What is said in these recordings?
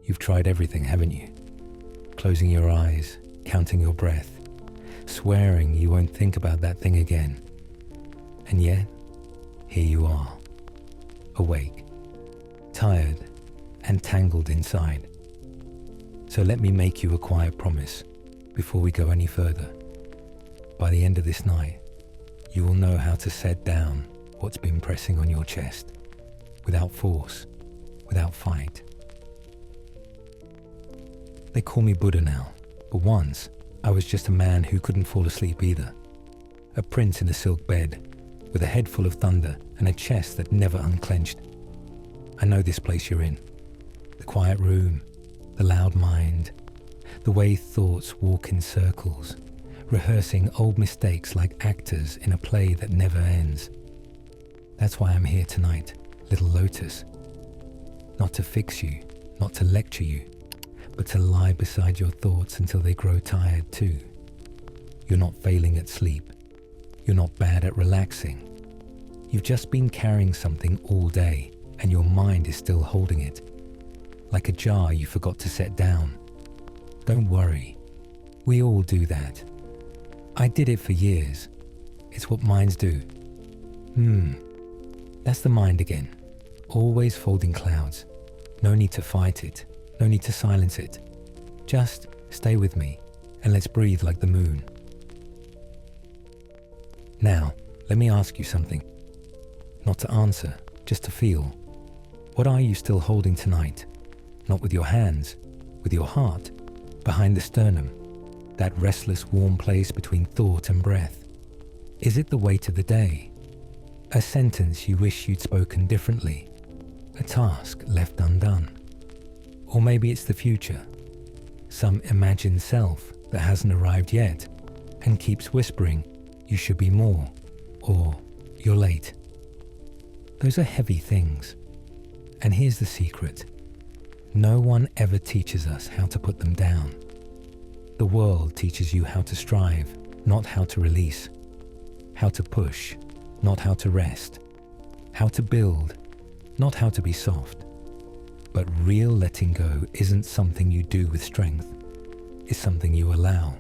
You've tried everything, haven't you? Closing your eyes, counting your breath, swearing you won't think about that thing again. And yet, here you are, awake, tired, and tangled inside. So let me make you a quiet promise before we go any further. By the end of this night, you will know how to set down what's been pressing on your chest, without force, without fight. They call me Buddha now, but once I was just a man who couldn't fall asleep either. A prince in a silk bed, with a head full of thunder and a chest that never unclenched. I know this place you're in. The quiet room, the loud mind, the way thoughts walk in circles, rehearsing old mistakes like actors in a play that never ends. That's why I'm here tonight, little Lotus. Not to fix you, not to lecture you, but to lie beside your thoughts until they grow tired too. You're not failing at sleep. You're not bad at relaxing. You've just been carrying something all day and your mind is still holding it. Like a jar you forgot to set down. Don't worry. We all do that. I did it for years. It's what minds do. That's the mind again. Always folding clouds. No need to fight it. No need to silence it. Just stay with me and let's breathe like the moon. Now, let me ask you something. Not to answer, just to feel. What are you still holding tonight? Not with your hands, with your heart, behind the sternum, that restless warm place between thought and breath. Is it the weight of the day? A sentence you wish you'd spoken differently? A task left undone? Or maybe it's the future, some imagined self that hasn't arrived yet and keeps whispering, you should be more, or you're late. Those are heavy things. And here's the secret. No one ever teaches us how to put them down. The world teaches you how to strive, not how to release. How to push, not how to rest. How to build, not how to be soft. But real letting go isn't something you do with strength. It's something you allow.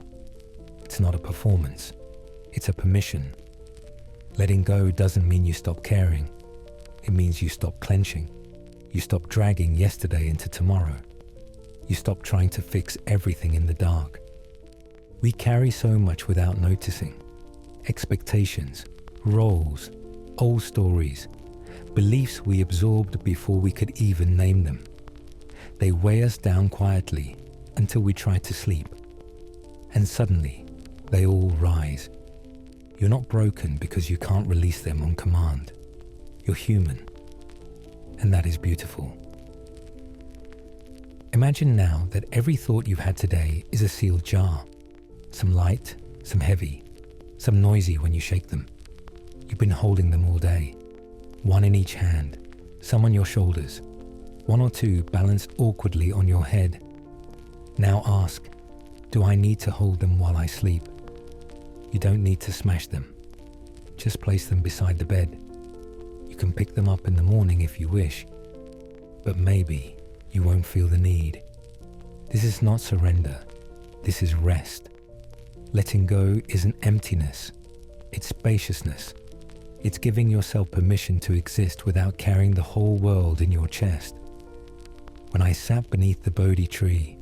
It's not a performance. It's a permission. Letting go doesn't mean you stop caring. It means you stop clenching. You stop dragging yesterday into tomorrow. You stop trying to fix everything in the dark. We carry so much without noticing. Expectations, roles, old stories, beliefs we absorbed before we could even name them. They weigh us down quietly until we try to sleep. And suddenly, they all rise. You're not broken because you can't release them on command. You're human. And that is beautiful. Imagine now that every thought you've had today is a sealed jar. Some light, some heavy, some noisy when you shake them. You've been holding them all day. One in each hand, some on your shoulders, one or two balanced awkwardly on your head. Now ask, do I need to hold them while I sleep? You don't need to smash them. Just place them beside the bed. You can pick them up in the morning if you wish, but maybe you won't feel the need. This is not surrender. This is rest. Letting go isn't emptiness. It's spaciousness. It's giving yourself permission to exist without carrying the whole world in your chest. When I sat beneath the Bodhi tree,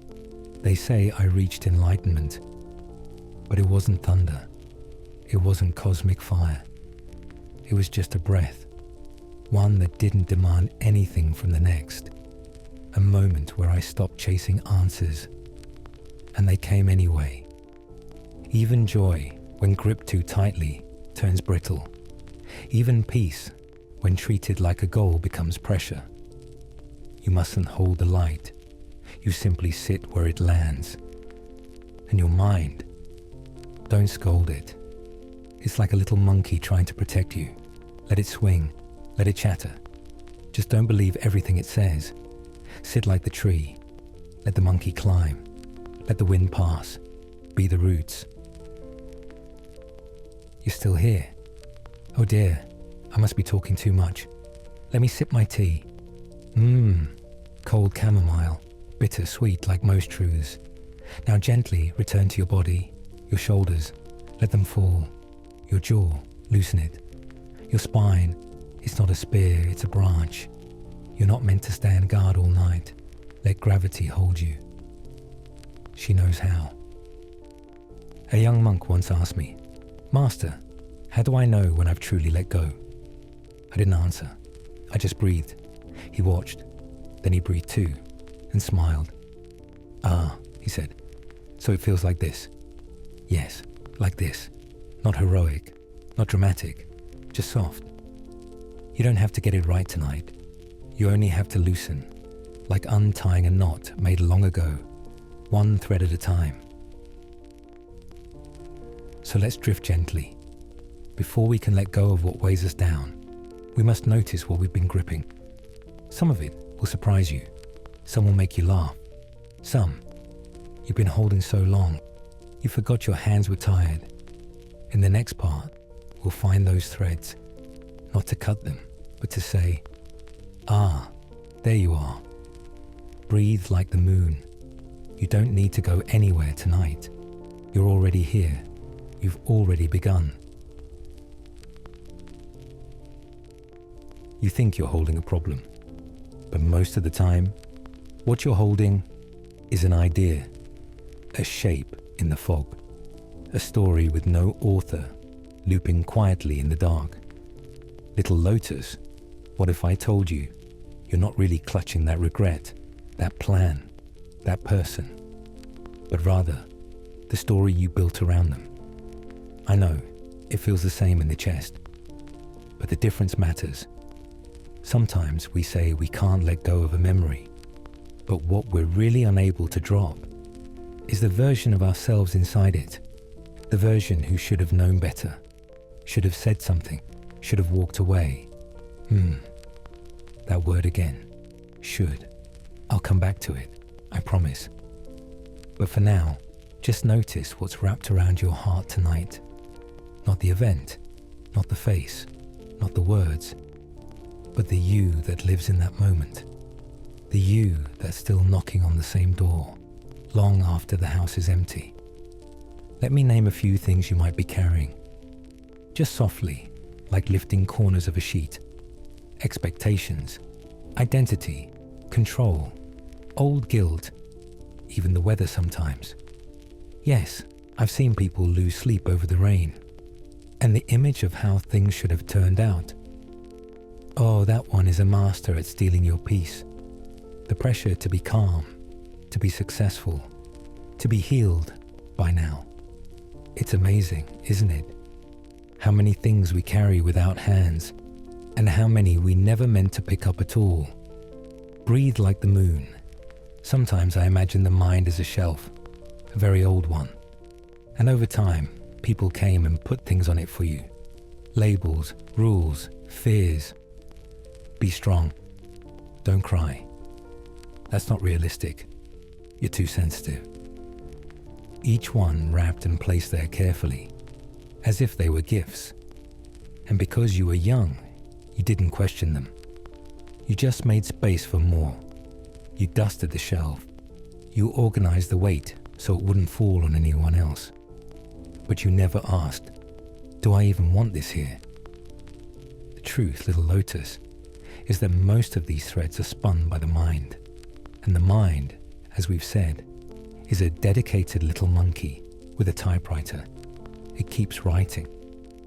they say I reached enlightenment. But it wasn't thunder. It wasn't cosmic fire. It was just a breath. One that didn't demand anything from the next. A moment where I stopped chasing answers. And they came anyway. Even joy, when gripped too tightly, turns brittle. Even peace, when treated like a goal, becomes pressure. You mustn't hold the light. You simply sit where it lands. And your mind, don't scold it. It's like a little monkey trying to protect you. Let it swing. Let it chatter. Just don't believe everything it says. Sit like the tree. Let the monkey climb. Let the wind pass. Be the roots. You're still here. Oh dear, I must be talking too much. Let me sip my tea. Cold chamomile. Bitter-sweet like most truths. Now gently return to your body, your shoulders, let them fall. Your jaw, loosen it. Your spine, it's not a spear, it's a branch. You're not meant to stand guard all night. Let gravity hold you. She knows how. A young monk once asked me, "Master, how do I know when I've truly let go?" I didn't answer. I just breathed. He watched. Then he breathed too and smiled. "Ah," he said, "so it feels like this." "Yes, like this. Not heroic, not dramatic, just soft. You don't have to get it right tonight. You only have to loosen, like untying a knot made long ago, one thread at a time. So let's drift gently. Before we can let go of what weighs us down, we must notice what we've been gripping. Some of it will surprise you. Some will make you laugh. Some, you've been holding so long, you forgot your hands were tired. In the next part, we'll find those threads, not to cut them, but to say, "Ah, there you are. Breathe like the moon. You don't need to go anywhere tonight. You're already here. You've already begun." You think you're holding a problem, but most of the time, what you're holding is an idea, a shape in the fog, a story with no author, looping quietly in the dark. Little lotus, what if I told you you're not really clutching that regret, that plan, that person, but rather the story you built around them? I know, it feels the same in the chest, but the difference matters. Sometimes we say we can't let go of a memory, but what we're really unable to drop is the version of ourselves inside it, the version who should have known better, should have said something, should have walked away. That word again, should. I'll come back to it, I promise. But for now, just notice what's wrapped around your heart tonight. Not the event, not the face, not the words, but the you that lives in that moment. The you that's still knocking on the same door, long after the house is empty. Let me name a few things you might be carrying. Just softly, like lifting corners of a sheet. Expectations, identity, control, old guilt, even the weather sometimes. Yes, I've seen people lose sleep over the rain, and the image of how things should have turned out. Oh, that one is a master at stealing your peace. The pressure to be calm, to be successful, to be healed by now. It's amazing, isn't it? How many things we carry without hands, and how many we never meant to pick up at all. Breathe like the moon. Sometimes I imagine the mind as a shelf, a very old one. And over time, people came and put things on it for you. Labels, rules, fears. Be strong. Don't cry. That's not realistic. You're too sensitive. Each one wrapped and placed there carefully, as if they were gifts. And because you were young, you didn't question them. You just made space for more. You dusted the shelf. You organized the weight so it wouldn't fall on anyone else. But you never asked, do I even want this here? The truth, little lotus, is that most of these threads are spun by the mind. And the mind, as we've said, is a dedicated little monkey with a typewriter. It keeps writing.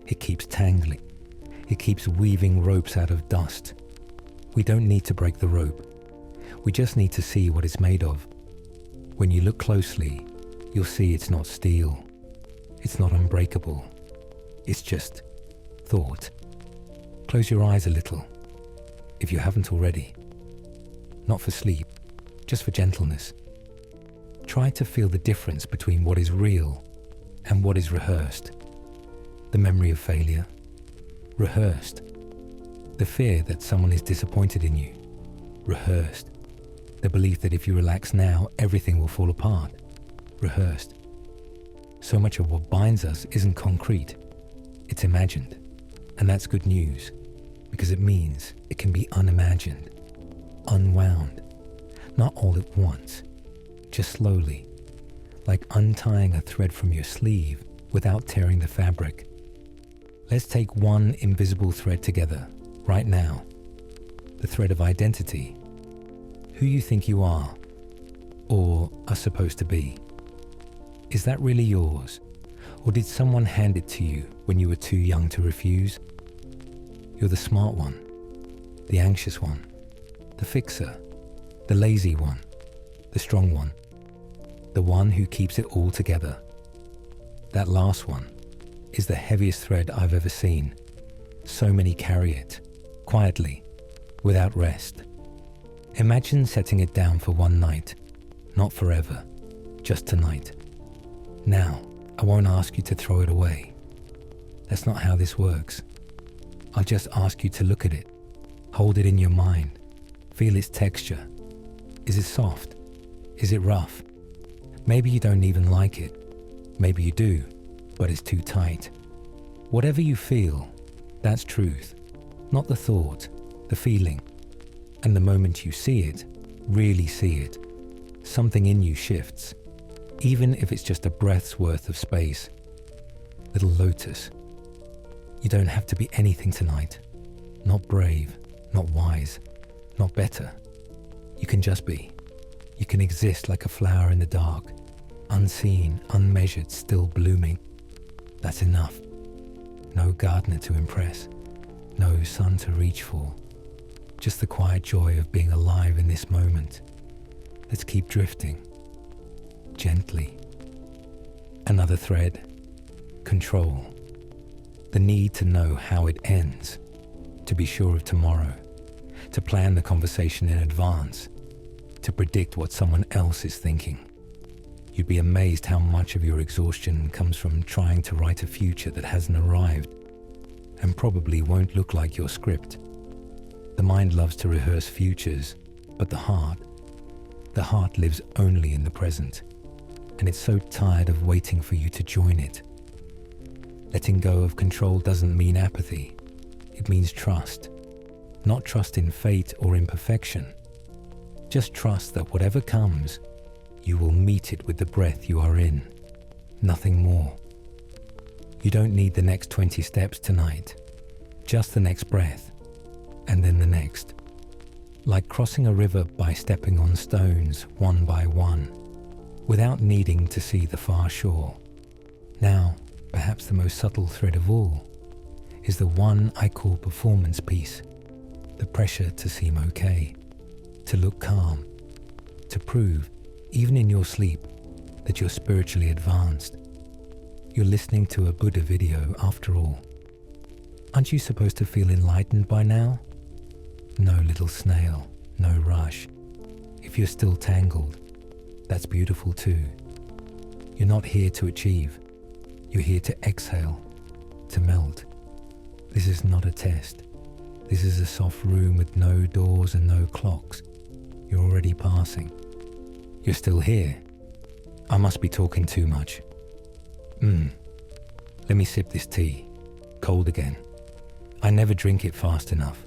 It keeps tangling. It keeps weaving ropes out of dust. We don't need to break the rope. We just need to see what it's made of. When you look closely, you'll see it's not steel. It's not unbreakable. It's just thought. Close your eyes a little, if you haven't already. Not for sleep, just for gentleness. Try to feel the difference between what is real and what is rehearsed. The memory of failure, rehearsed. The fear that someone is disappointed in you, rehearsed. The belief that if you relax now, everything will fall apart, rehearsed. So much of what binds us isn't concrete, it's imagined. And that's good news, because it means it can be unimagined, unwound, not all at once, just slowly, like untying a thread from your sleeve without tearing the fabric. Let's take one invisible thread together, right now. The thread of identity. Who you think you are, or are supposed to be. Is that really yours? Or did someone hand it to you when you were too young to refuse? You're the smart one, the anxious one, the fixer, the lazy one, the strong one, the one who keeps it all together. That last one is the heaviest thread I've ever seen. So many carry it, quietly, without rest. Imagine setting it down for one night, not forever, just tonight. Now, I won't ask you to throw it away. That's not how this works. I'll just ask you to look at it, hold it in your mind, feel its texture. Is it soft? Is it rough? Maybe you don't even like it. Maybe you do, but it's too tight. Whatever you feel, that's truth, not the thought, the feeling. And the moment you see it, really see it, something in you shifts, even if it's just a breath's worth of space. Little lotus. You don't have to be anything tonight. Not brave, not wise, not better. You can just be. You can exist like a flower in the dark, unseen, unmeasured, still blooming. That's enough. No gardener to impress, no sun to reach for. Just the quiet joy of being alive in this moment. Let's keep drifting. Gently. Another thread. Control. The need to know how it ends. To be sure of tomorrow. To plan the conversation in advance. To predict what someone else is thinking. You'd be amazed how much of your exhaustion comes from trying to write a future that hasn't arrived and probably won't look like your script. The mind loves to rehearse futures, but the heart lives only in the present, and it's so tired of waiting for you to join it. Letting go of control doesn't mean apathy. It means trust. Not trust in fate or imperfection. Just trust that whatever comes, you will meet it with the breath you are in. Nothing more. You don't need the next 20 steps tonight. Just the next breath, and then the next. Like crossing a river by stepping on stones one by one, without needing to see the far shore. Now, perhaps the most subtle thread of all is the one I call performance piece. The pressure to seem okay, to look calm, to prove, even in your sleep, that you're spiritually advanced. You're listening to a Buddha video after all. Aren't you supposed to feel enlightened by now? No little snail, no rush. If you're still tangled, that's beautiful too. You're not here to achieve. You're here to exhale, to melt. This is not a test. This is a soft room with no doors and no clocks. You're already passing. You're still here. I must be talking too much. Let me sip this tea. Cold again. I never drink it fast enough.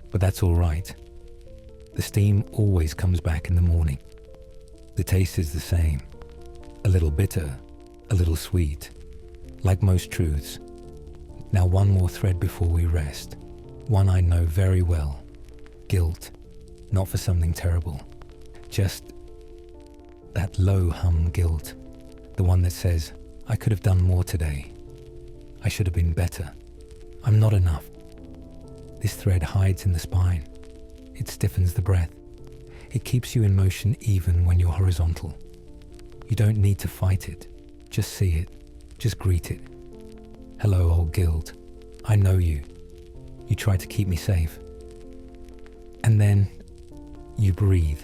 But that's all right. The steam always comes back in the morning. The taste is the same. A little bitter, a little sweet, like most truths. Now one more thread before we rest. One I know very well. Guilt. Not for something terrible. Just that low hum guilt. The one that says, I could have done more today. I should have been better. I'm not enough. This thread hides in the spine. It stiffens the breath. It keeps you in motion even when you're horizontal. You don't need to fight it. Just see it. Just greet it. Hello, old guilt. I know you. You try to keep me safe. And then you breathe.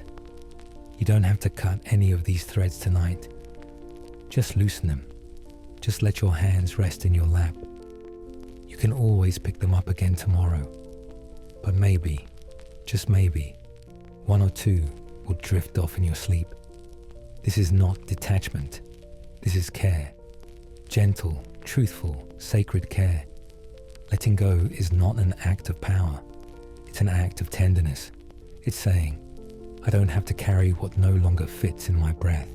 You don't have to cut any of these threads tonight. Just loosen them. Just let your hands rest in your lap. You can always pick them up again tomorrow. But maybe, just maybe, one or two will drift off in your sleep. This is not detachment. This is care. Gentle, truthful, sacred care. Letting go is not an act of power. It's an act of tenderness. It's saying, I don't have to carry what no longer fits in my breath.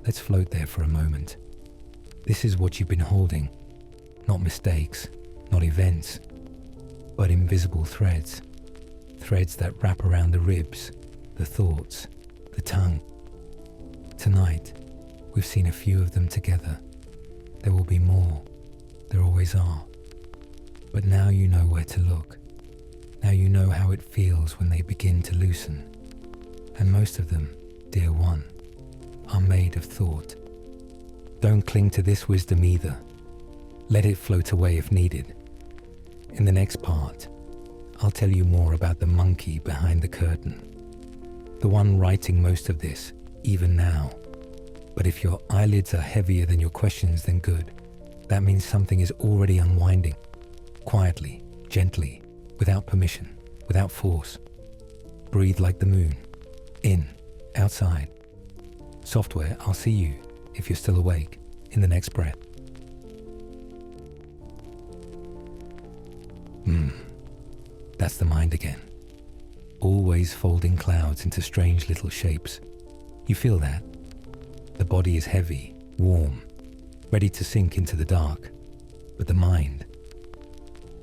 Let's float there for a moment. This is what you've been holding. Not mistakes, not events, but invisible threads. Threads that wrap around the ribs, the thoughts, the tongue. Tonight, we've seen a few of them together. There will be more. There always are. But now you know where to look. Now you know how it feels when they begin to loosen. And most of them, dear one, are made of thought. Don't cling to this wisdom either. Let it float away if needed. In the next part, I'll tell you more about the monkey behind the curtain. The one writing most of this, even now. But if your eyelids are heavier than your questions, then good. That means something is already unwinding. Quietly, gently, without permission, without force. Breathe like the moon. In, outside. Software, I'll see you, if you're still awake, in the next breath. That's the mind again. Always folding clouds into strange little shapes. You feel that? The body is heavy, warm, ready to sink into the dark. But the mind?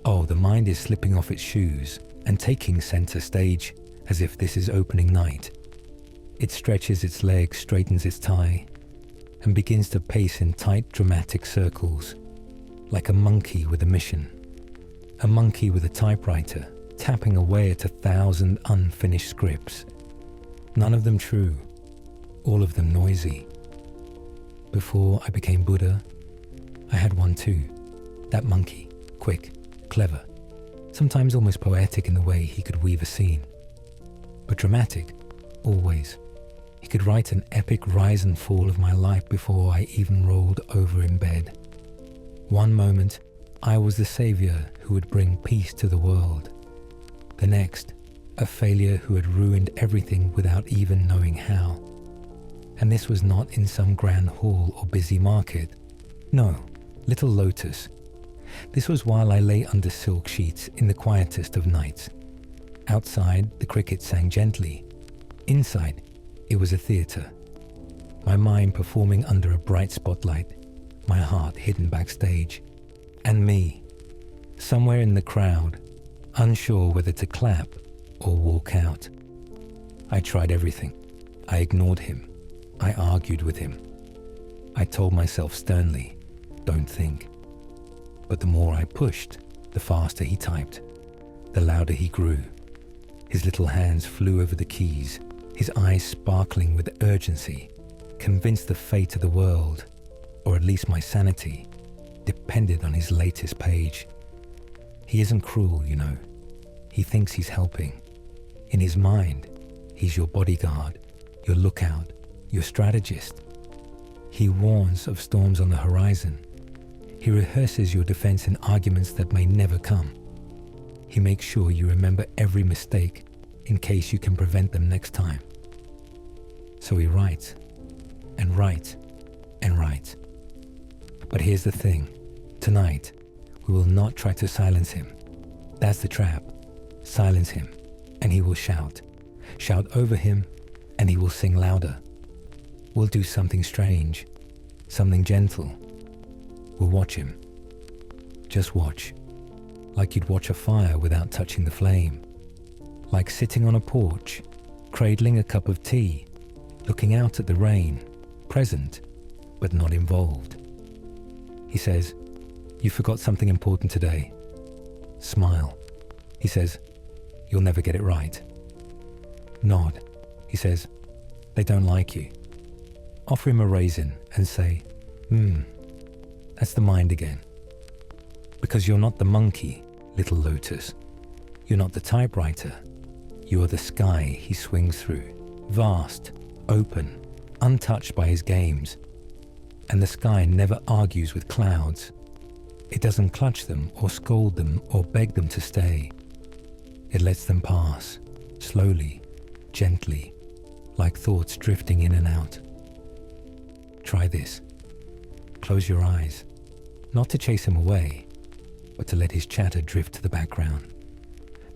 Oh, the mind is slipping off its shoes and taking center stage as if this is opening night. It stretches its legs, straightens its tie, and begins to pace in tight, dramatic circles, like a monkey with a mission. A monkey with a typewriter, tapping away at 1,000 unfinished scripts. None of them true, all of them noisy. Before I became Buddha, I had one too. That monkey, quick, clever, sometimes almost poetic in the way he could weave a scene. But dramatic, always. He could write an epic rise and fall of my life before I even rolled over in bed. One moment, I was the savior who would bring peace to the world. The next, a failure who had ruined everything without even knowing how. And this was not in some grand hall or busy market. No, little lotus. This was while I lay under silk sheets in the quietest of nights. Outside, the crickets sang gently. Inside, it was a theatre. My mind performing under a bright spotlight, my heart hidden backstage. And me, somewhere in the crowd, unsure whether to clap or walk out. I tried everything. I ignored him. I argued with him. I told myself sternly, don't think. But the more I pushed, the faster he typed, the louder he grew. His little hands flew over the keys, his eyes sparkling with urgency, convinced the fate of the world, or at least my sanity, depended on his latest page. He isn't cruel, you know. He thinks he's helping. In his mind, he's your bodyguard, your lookout, your strategist. He warns of storms on the horizon. He rehearses your defense in arguments that may never come. He makes sure you remember every mistake in case you can prevent them next time. So he writes, and writes, and writes. But here's the thing. Tonight, we will not try to silence him. That's the trap. Silence him, and he will shout. Shout over him, and he will sing louder. We'll do something strange, something gentle. We'll watch him. Just watch. Like you'd watch a fire without touching the flame. Like sitting on a porch, cradling a cup of tea, looking out at the rain, present, but not involved. He says, you forgot something important today. Smile. He says, you'll never get it right. Nod. He says, they don't like you. Offer him a raisin and say, that's the mind again. Because you're not the monkey, little lotus. You're not the typewriter. You're the sky he swings through, vast, open, untouched by his games. And the sky never argues with clouds. It doesn't clutch them or scold them or beg them to stay. It lets them pass, slowly, gently, like thoughts drifting in and out. Try this. Close your eyes, not to chase him away, but to let his chatter drift to the background.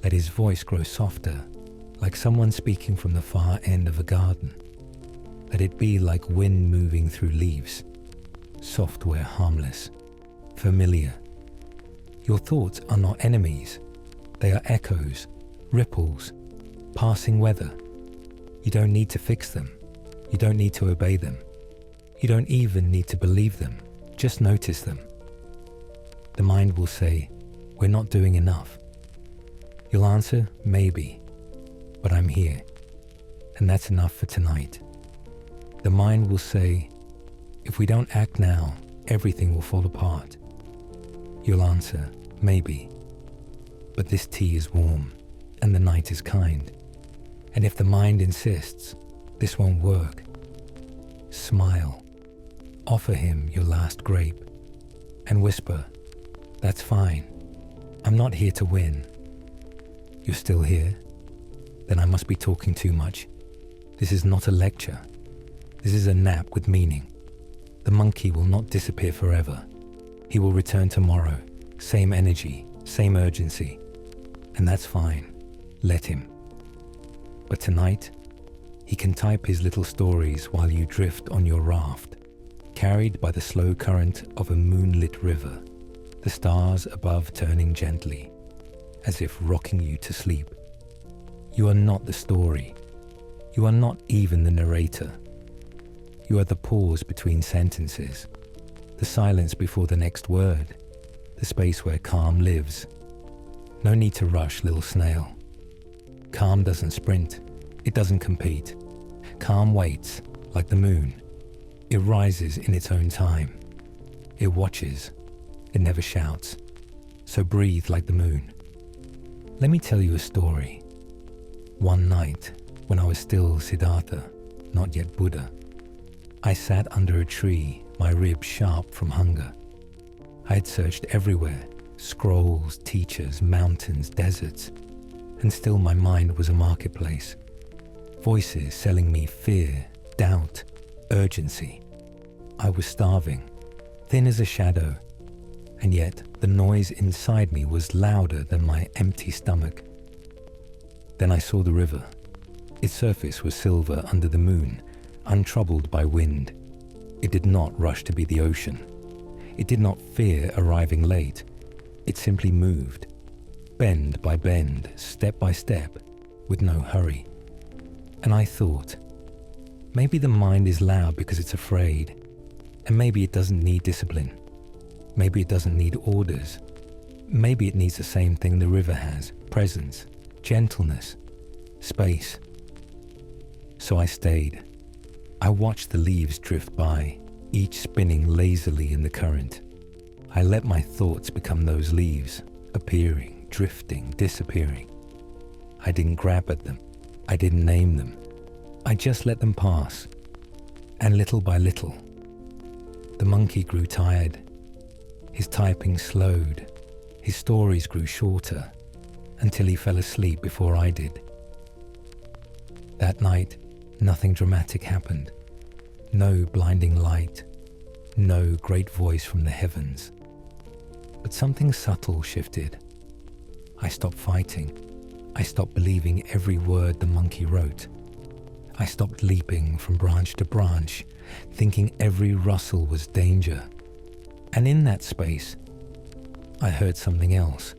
Let his voice grow softer, like someone speaking from the far end of a garden. Let it be like wind moving through leaves, software harmless, familiar. Your thoughts are not enemies. They are echoes, ripples, passing weather. You don't need to fix them. You don't need to obey them. You don't even need to believe them. Just notice them. The mind will say, "We're not doing enough." You'll answer, "Maybe, but I'm here." And that's enough for tonight. The mind will say, "If we don't act now, everything will fall apart." You'll answer, "Maybe, but this tea is warm and the night is kind." And if the mind insists, "This won't work," smile, offer him your last grape, and whisper, "That's fine. I'm not here to win." You're still here? Then I must be talking too much. This is not a lecture. This is a nap with meaning. The monkey will not disappear forever. He will return tomorrow. Same energy, same urgency. And that's fine. Let him. But tonight, he can type his little stories while you drift on your raft, carried by the slow current of a moonlit river, the stars above turning gently, as if rocking you to sleep. You are not the story. You are not even the narrator. You are the pause between sentences, the silence before the next word, the space where calm lives. No need to rush, little snail. Calm doesn't sprint. It doesn't compete. Calm waits, like the moon. It rises in its own time. It watches. It never shouts. So breathe like the moon. Let me tell you a story. One night, when I was still Siddhartha, not yet Buddha, I sat under a tree, my ribs sharp from hunger. I had searched everywhere, scrolls, teachers, mountains, deserts, and still my mind was a marketplace. Voices selling me fear, doubt, urgency. I was starving, thin as a shadow, and yet the noise inside me was louder than my empty stomach. Then I saw the river. Its surface was silver under the moon, untroubled by wind. It did not rush to be the ocean. It did not fear arriving late. It simply moved, bend by bend, step by step, with no hurry. And I thought, maybe the mind is loud because it's afraid, and maybe it doesn't need discipline. Maybe it doesn't need orders. Maybe it needs the same thing the river has, presence, gentleness, space. So I stayed. I watched the leaves drift by, each spinning lazily in the current. I let my thoughts become those leaves, appearing, drifting, disappearing. I didn't grab at them. I didn't name them. I just let them pass. And little by little, the monkey grew tired. His typing slowed. His stories grew shorter, until he fell asleep before I did. That night, nothing dramatic happened. No blinding light. No great voice from the heavens. But something subtle shifted. I stopped fighting. I stopped believing every word the monkey wrote. I stopped leaping from branch to branch, thinking every rustle was danger. And in that space, I heard something else.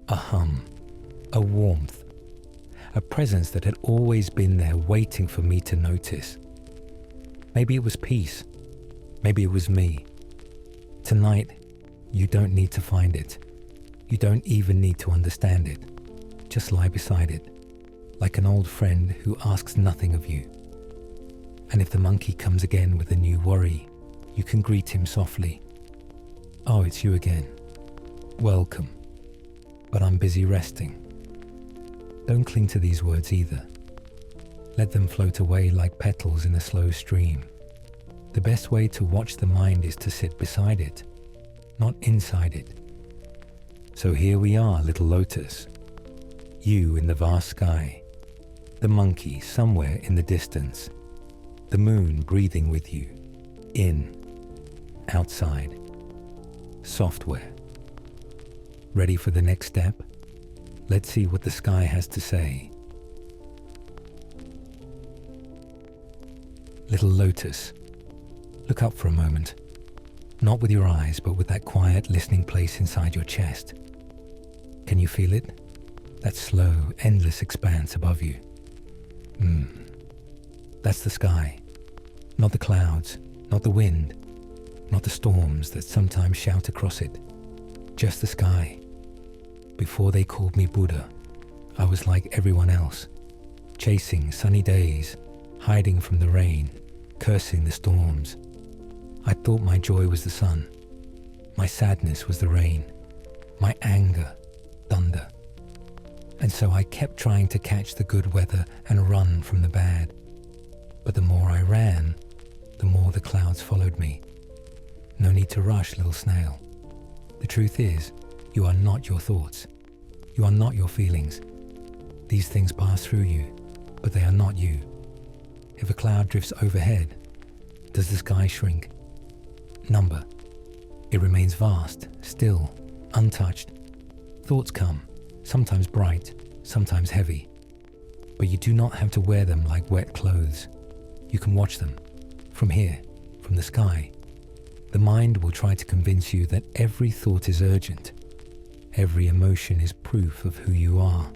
A hum, a warmth, a presence that had always been there waiting for me to notice. Maybe it was peace. Maybe it was me. Tonight, you don't need to find it. You don't even need to understand it. Just lie beside it, like an old friend who asks nothing of you. And if the monkey comes again with a new worry, you can greet him softly. "Oh, it's you again. Welcome. But I'm busy resting." Don't cling to these words either. Let them float away like petals in a slow stream. The best way to watch the mind is to sit beside it, not inside it. So here we are, little lotus. You in the vast sky, the monkey somewhere in the distance, the moon breathing with you, in, outside, software. Ready for the next step? Let's see what the sky has to say. Little lotus. Look up for a moment. Not with your eyes, but with that quiet listening place inside your chest. Can you feel it? That slow, endless expanse above you. That's the sky. Not the clouds, not the wind, not the storms that sometimes shout across it. Just the sky. Before they called me Buddha, I was like everyone else, chasing sunny days, hiding from the rain, cursing the storms. I thought my joy was the sun, my sadness was the rain, my anger, thunder. And so I kept trying to catch the good weather and run from the bad. But the more I ran, the more the clouds followed me. No need to rush, little snail. The truth is, you are not your thoughts. You are not your feelings. These things pass through you, but they are not you. If a cloud drifts overhead, does the sky shrink? Number. It remains vast, still, untouched. Thoughts come, sometimes bright, sometimes heavy. But you do not have to wear them like wet clothes. You can watch them, from here, from the sky. The mind will try to convince you that every thought is urgent. Every emotion is proof of who you are.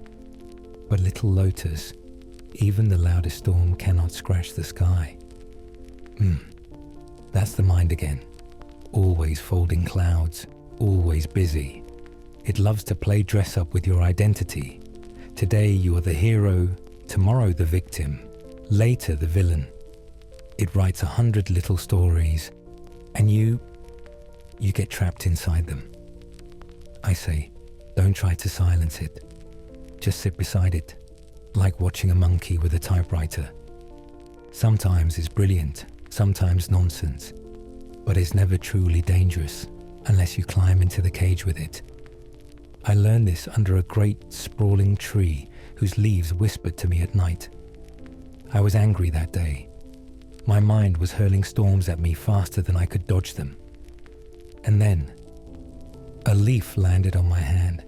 But little lotus, even the loudest storm cannot scratch the sky. That's the mind again. Always folding clouds, always busy. It loves to play dress up with your identity. Today you are the hero, tomorrow the victim, later the villain. It writes 100 little stories, and you get trapped inside them. I say, don't try to silence it. Just sit beside it, like watching a monkey with a typewriter. Sometimes it's brilliant, sometimes nonsense, but it's never truly dangerous unless you climb into the cage with it. I learned this under a great sprawling tree whose leaves whispered to me at night. I was angry that day. My mind was hurling storms at me faster than I could dodge them. And then, a leaf landed on my hand.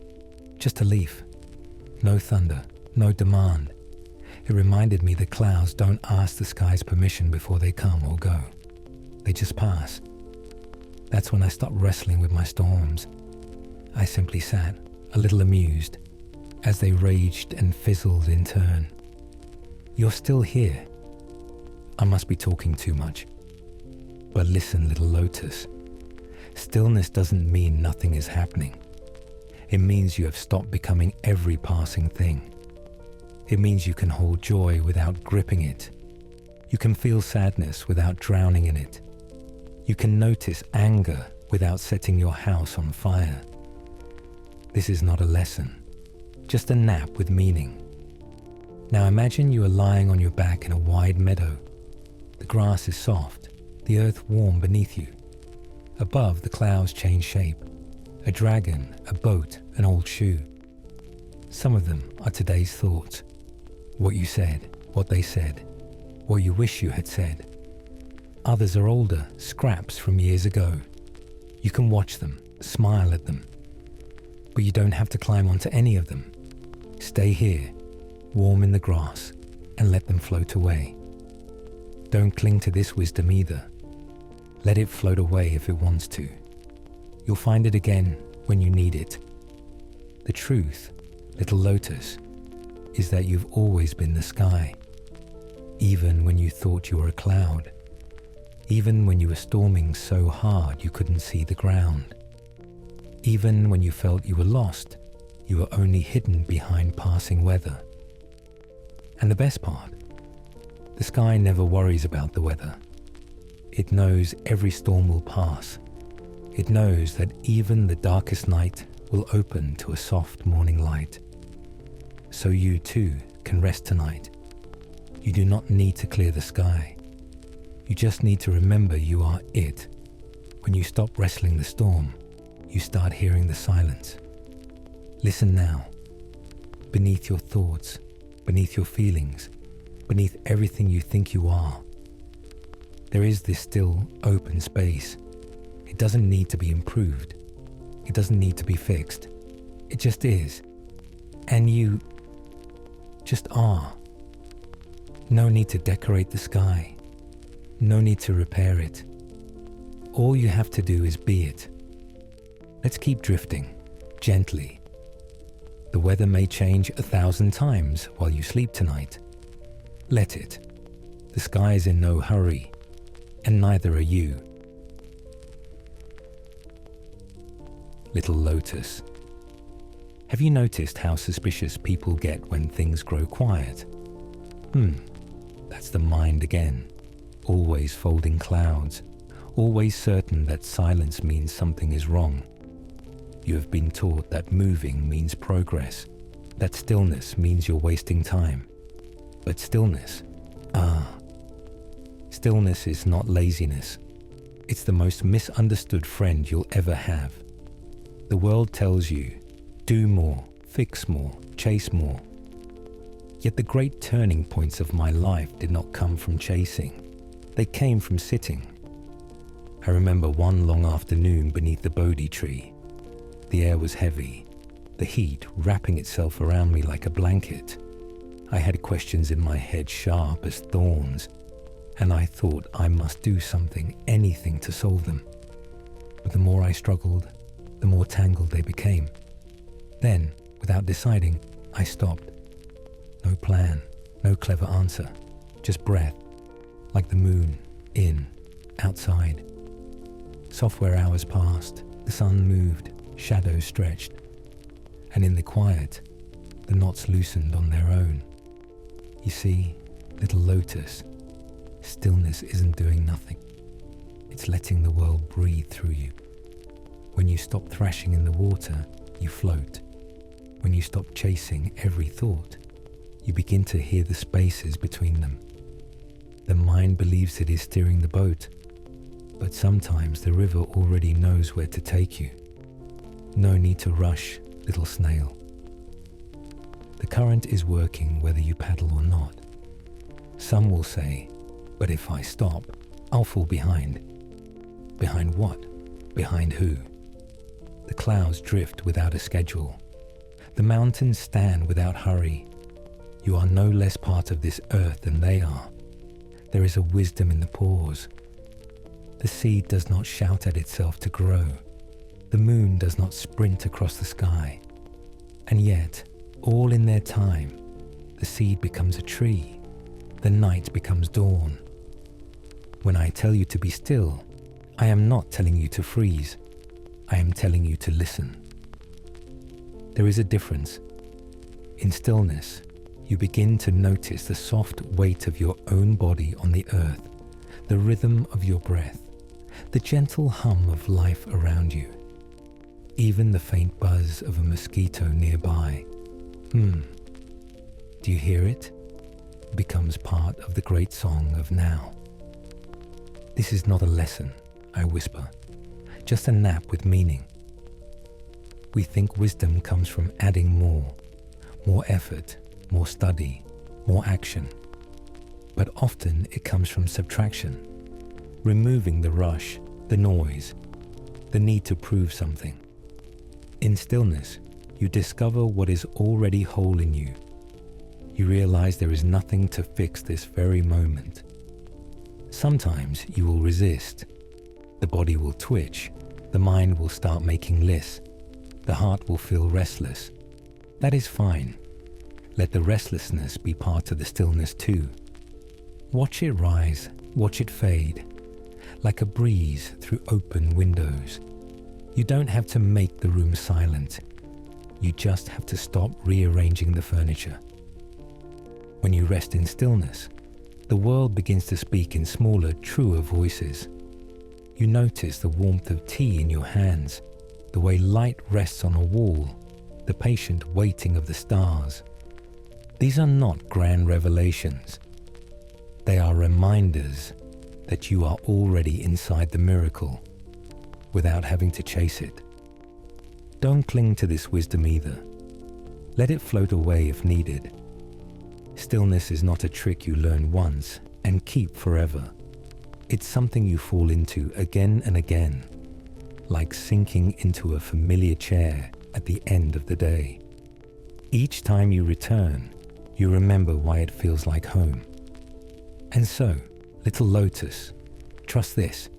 Just a leaf. No thunder, no demand. It reminded me that clouds don't ask the sky's permission before they come or go. They just pass. That's when I stopped wrestling with my storms. I simply sat, a little amused, as they raged and fizzled in turn. You're still here. I must be talking too much. But listen, little lotus. Stillness doesn't mean nothing is happening. It means you have stopped becoming every passing thing. It means you can hold joy without gripping it. You can feel sadness without drowning in it. You can notice anger without setting your house on fire. This is not a lesson, just a nap with meaning. Now imagine you are lying on your back in a wide meadow. The grass is soft, the earth warm beneath you. Above, the clouds change shape. A dragon, a boat, an old shoe. Some of them are today's thoughts. What you said, what they said, what you wish you had said. Others are older, scraps from years ago. You can watch them, smile at them. But you don't have to climb onto any of them. Stay here, warm in the grass, and let them float away. Don't cling to this wisdom either. Let it float away if it wants to. You'll find it again when you need it. The truth, little lotus, is that you've always been the sky. Even when you thought you were a cloud. Even when you were storming so hard you couldn't see the ground. Even when you felt you were lost, you were only hidden behind passing weather. And the best part, the sky never worries about the weather. It knows every storm will pass. It knows that even the darkest night will open to a soft morning light. So you too can rest tonight. You do not need to clear the sky. You just need to remember you are it. When you stop wrestling the storm, you start hearing the silence. Listen now. Beneath your thoughts, beneath your feelings, beneath everything you think you are, there is this still open space. It doesn't need to be improved. It doesn't need to be fixed. It just is. And you just are. No need to decorate the sky. No need to repair it. All you have to do is be it. Let's keep drifting, gently. The weather may change 1,000 times while you sleep tonight. Let it. The sky is in no hurry, and neither are you. Little lotus. Have you noticed how suspicious people get when things grow quiet? That's the mind again. Always folding clouds, always certain that silence means something is wrong. You have been taught that moving means progress, that stillness means you're wasting time. But stillness, stillness is not laziness. It's the most misunderstood friend you'll ever have. The world tells you, do more, fix more, chase more. Yet the great turning points of my life did not come from chasing. They came from sitting. I remember one long afternoon beneath the Bodhi tree. The air was heavy, the heat wrapping itself around me like a blanket. I had questions in my head sharp as thorns, and I thought I must do something, anything to solve them. But the more I struggled, the more tangled they became. Then, without deciding, I stopped. No plan, no clever answer, just breath, like the moon, in, outside. Software hours passed, the sun moved, shadows stretched, and in the quiet, the knots loosened on their own. You see, little lotus, stillness isn't doing nothing. It's letting the world breathe through you. When you stop thrashing in the water, you float. When you stop chasing every thought, you begin to hear the spaces between them. The mind believes it is steering the boat, but sometimes the river already knows where to take you. No need to rush, little snail. The current is working whether you paddle or not. Some will say, but if I stop, I'll fall behind. Behind what? Behind who? The clouds drift without a schedule. The mountains stand without hurry. You are no less part of this earth than they are. There is a wisdom in the pause. The seed does not shout at itself to grow. The moon does not sprint across the sky. And yet, all in their time, the seed becomes a tree. The night becomes dawn. When I tell you to be still, I am not telling you to freeze. I am telling you to listen. There is a difference. In stillness, you begin to notice the soft weight of your own body on the earth, the rhythm of your breath, the gentle hum of life around you, even the faint buzz of a mosquito nearby. Do you hear it? It becomes part of the great song of now. This is not a lesson, I whisper, just a nap with meaning. We think wisdom comes from adding more effort, more study, more action. But often it comes from subtraction, removing the rush, the noise, the need to prove something. In stillness, you discover what is already whole in you. You realize there is nothing to fix this very moment. Sometimes you will resist. The body will twitch. The mind will start making lists. The heart will feel restless. That is fine. Let the restlessness be part of the stillness too. Watch it rise, watch it fade, like a breeze through open windows. You don't have to make the room silent. You just have to stop rearranging the furniture. When you rest in stillness, the world begins to speak in smaller, truer voices. You notice the warmth of tea in your hands, the way light rests on a wall, the patient waiting of the stars. These are not grand revelations. They are reminders that you are already inside the miracle, without having to chase it. Don't cling to this wisdom either. Let it float away if needed. Stillness is not a trick you learn once and keep forever. It's something you fall into again and again, like sinking into a familiar chair at the end of the day. Each time you return, you remember why it feels like home. And so, Little lotus, trust this.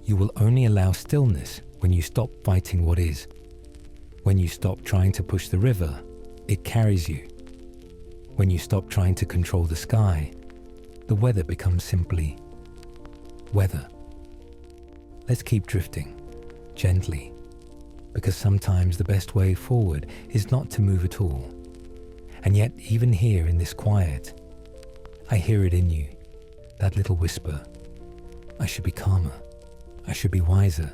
You will only allow stillness when you stop fighting what is. When you stop trying to push the river, it carries you. When you stop trying to control the sky, the weather becomes simply weather. Let's keep drifting, gently, because sometimes the best way forward is not to move at all. And yet, even here in this quiet, I hear it in you, that little whisper. I should be calmer. I should be wiser.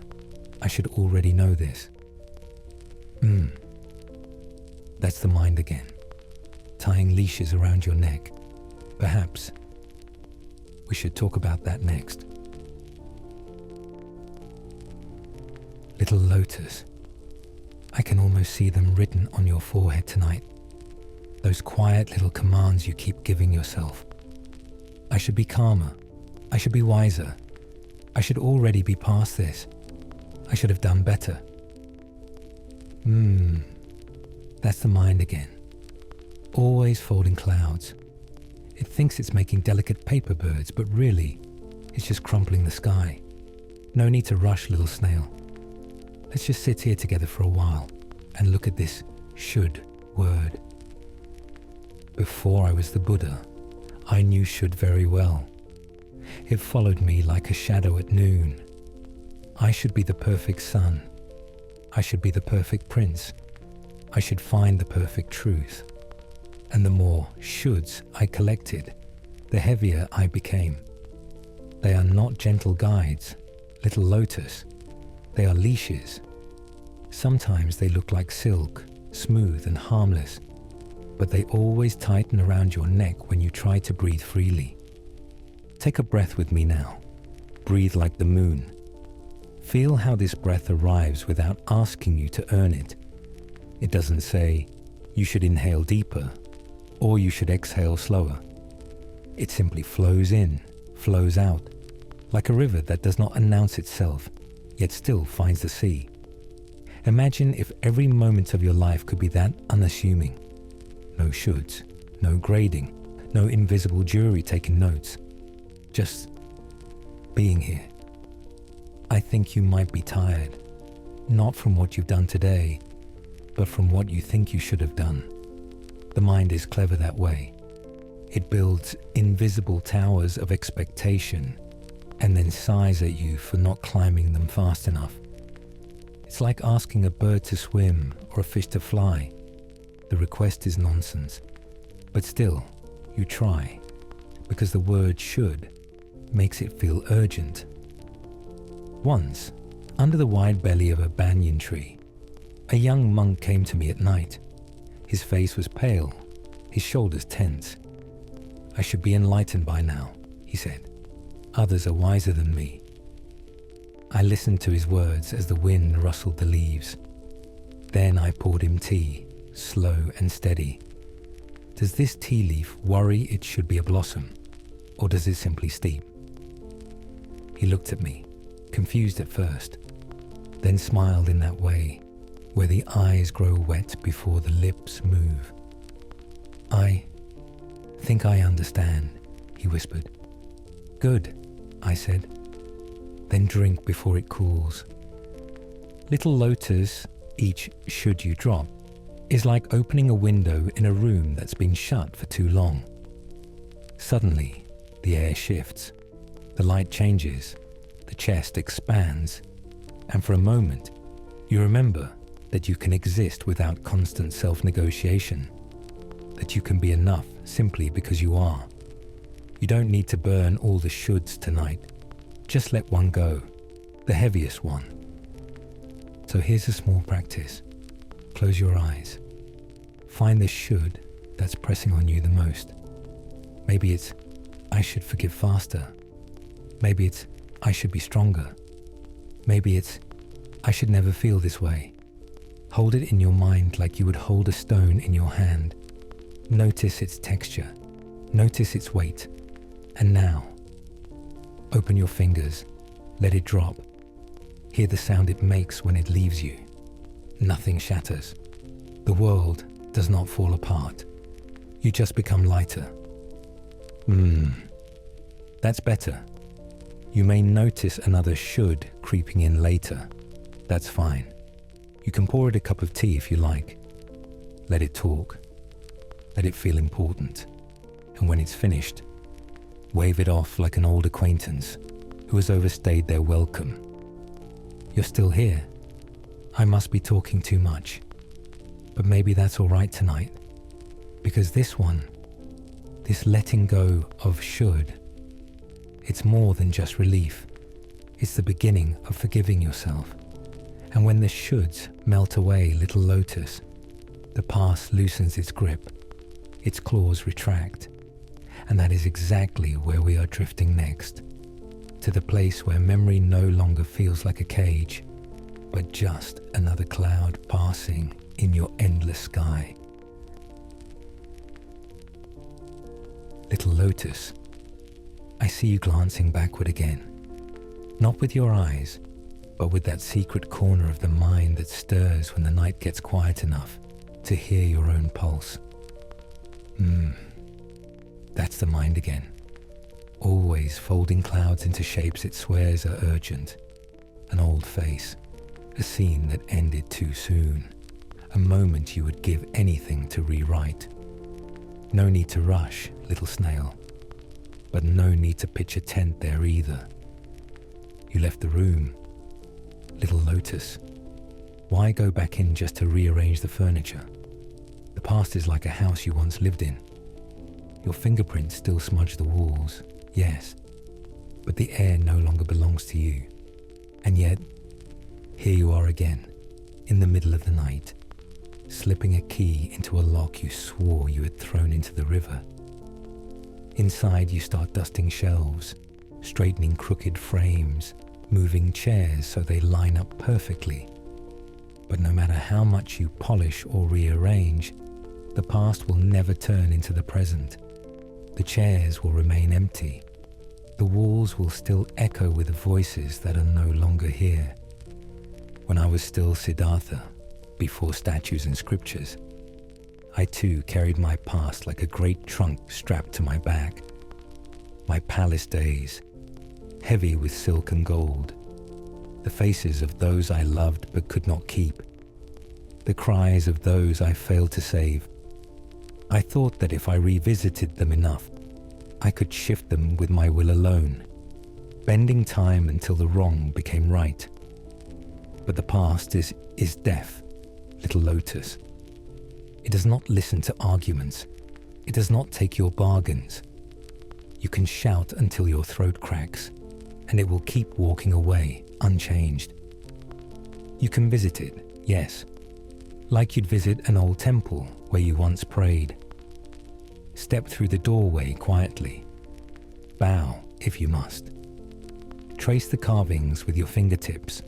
I should already know this. That's the mind again, tying leashes around your neck. Perhaps we should talk about that next. Little lotus, I can almost see them written on your forehead tonight. Those quiet little commands you keep giving yourself. I should be calmer. I should be wiser. I should already be past this. I should have done better. That's the mind again. Always folding clouds. It thinks it's making delicate paper birds, but really, it's just crumpling the sky. No need to rush, little snail. Let's just sit here together for a while and look at this should word. Before I was the Buddha, I knew should very well. It followed me like a shadow at noon. I should be the perfect son. I should be the perfect prince. I should find the perfect truth. And the more shoulds I collected, the heavier I became. They are not gentle guides, little lotus. They are leashes. Sometimes they look like silk, smooth and harmless, but they always tighten around your neck when you try to breathe freely. Take a breath with me now. Breathe like the moon. Feel how this breath arrives without asking you to earn it. It doesn't say, you should inhale deeper, or you should exhale slower. It simply flows in, flows out, like a river that does not announce itself, yet still finds the sea. Imagine if every moment of your life could be that unassuming. No shoulds, no grading, no invisible jury taking notes. Just being here. I think you might be tired, not from what you've done today, but from what you think you should have done. The mind is clever that way. It builds invisible towers of expectation and then sighs at you for not climbing them fast enough. It's like asking a bird to swim or a fish to fly. The request is nonsense, but still, you try, because the word should makes it feel urgent. Once, under the wide belly of a banyan tree, a young monk came to me at night. His face was pale, his shoulders tense. I should be enlightened by now, he said. Others are wiser than me. I listened to his words as the wind rustled the leaves. Then I poured him tea, slow and steady. Does this tea leaf worry it should be a blossom, or does it simply steep? He looked at me, confused at first, then smiled in that way, where the eyes grow wet before the lips move. I think I understand, he whispered. Good, I said. Then drink before it cools. Little lotus, each should you drop, is like opening a window in a room that's been shut for too long. Suddenly, the air shifts, the light changes, the chest expands, and for a moment, you remember that you can exist without constant self-negotiation, that you can be enough simply because you are. You don't need to burn all the shoulds tonight. Just let one go, the heaviest one. So here's a small practice. Close your eyes. Find the should that's pressing on you the most. Maybe it's, I should forgive faster. Maybe it's, I should be stronger. Maybe it's, I should never feel this way. Hold it in your mind like you would hold a stone in your hand. Notice its texture. Notice its weight. And now, open your fingers. Let it drop. Hear the sound it makes when it leaves you. Nothing shatters. The world does not fall apart. You just become lighter. That's better. You may notice another should creeping in later. That's fine. You can pour it a cup of tea if you like. Let it talk. Let it feel important. And when it's finished, wave it off like an old acquaintance who has overstayed their welcome. You're still here. I must be talking too much. But maybe that's all right tonight. Because this letting go of should, it's more than just relief. It's the beginning of forgiving yourself. And when the shoulds melt away, little lotus, the past loosens its grip, its claws retract. And that is exactly where we are drifting next, to the place where memory no longer feels like a cage, but just another cloud passing in your endless sky. Little lotus, I see you glancing backward again, not with your eyes, but with that secret corner of the mind that stirs when the night gets quiet enough to hear your own pulse. That's the mind again, always folding clouds into shapes it swears are urgent. An old face, a scene that ended too soon, a moment you would give anything to rewrite. No need to rush, little snail, but no need to pitch a tent there either. You left the room. Little lotus, why go back in just to rearrange the furniture? The past is like a house you once lived in. Your fingerprints still smudge the walls, yes, but the air no longer belongs to you. And yet, here you are again, in the middle of the night, slipping a key into a lock you swore you had thrown into the river. Inside you start dusting shelves, straightening crooked frames, moving chairs so they line up perfectly. But no matter how much you polish or rearrange, the past will never turn into the present. The chairs will remain empty. The walls will still echo with voices that are no longer here. When I was still Siddhartha, before statues and scriptures, I too carried my past like a great trunk strapped to my back. My palace days, heavy with silk and gold. The faces of those I loved but could not keep. The cries of those I failed to save. I thought that if I revisited them enough, I could shift them with my will alone, bending time until the wrong became right. But the past is deaf, little lotus. It does not listen to arguments. It does not take your bargains. You can shout until your throat cracks, and it will keep walking away unchanged. You can visit it, yes, like you'd visit an old temple where you once prayed. Step through the doorway quietly. Bow if you must. Trace the carvings with your fingertips.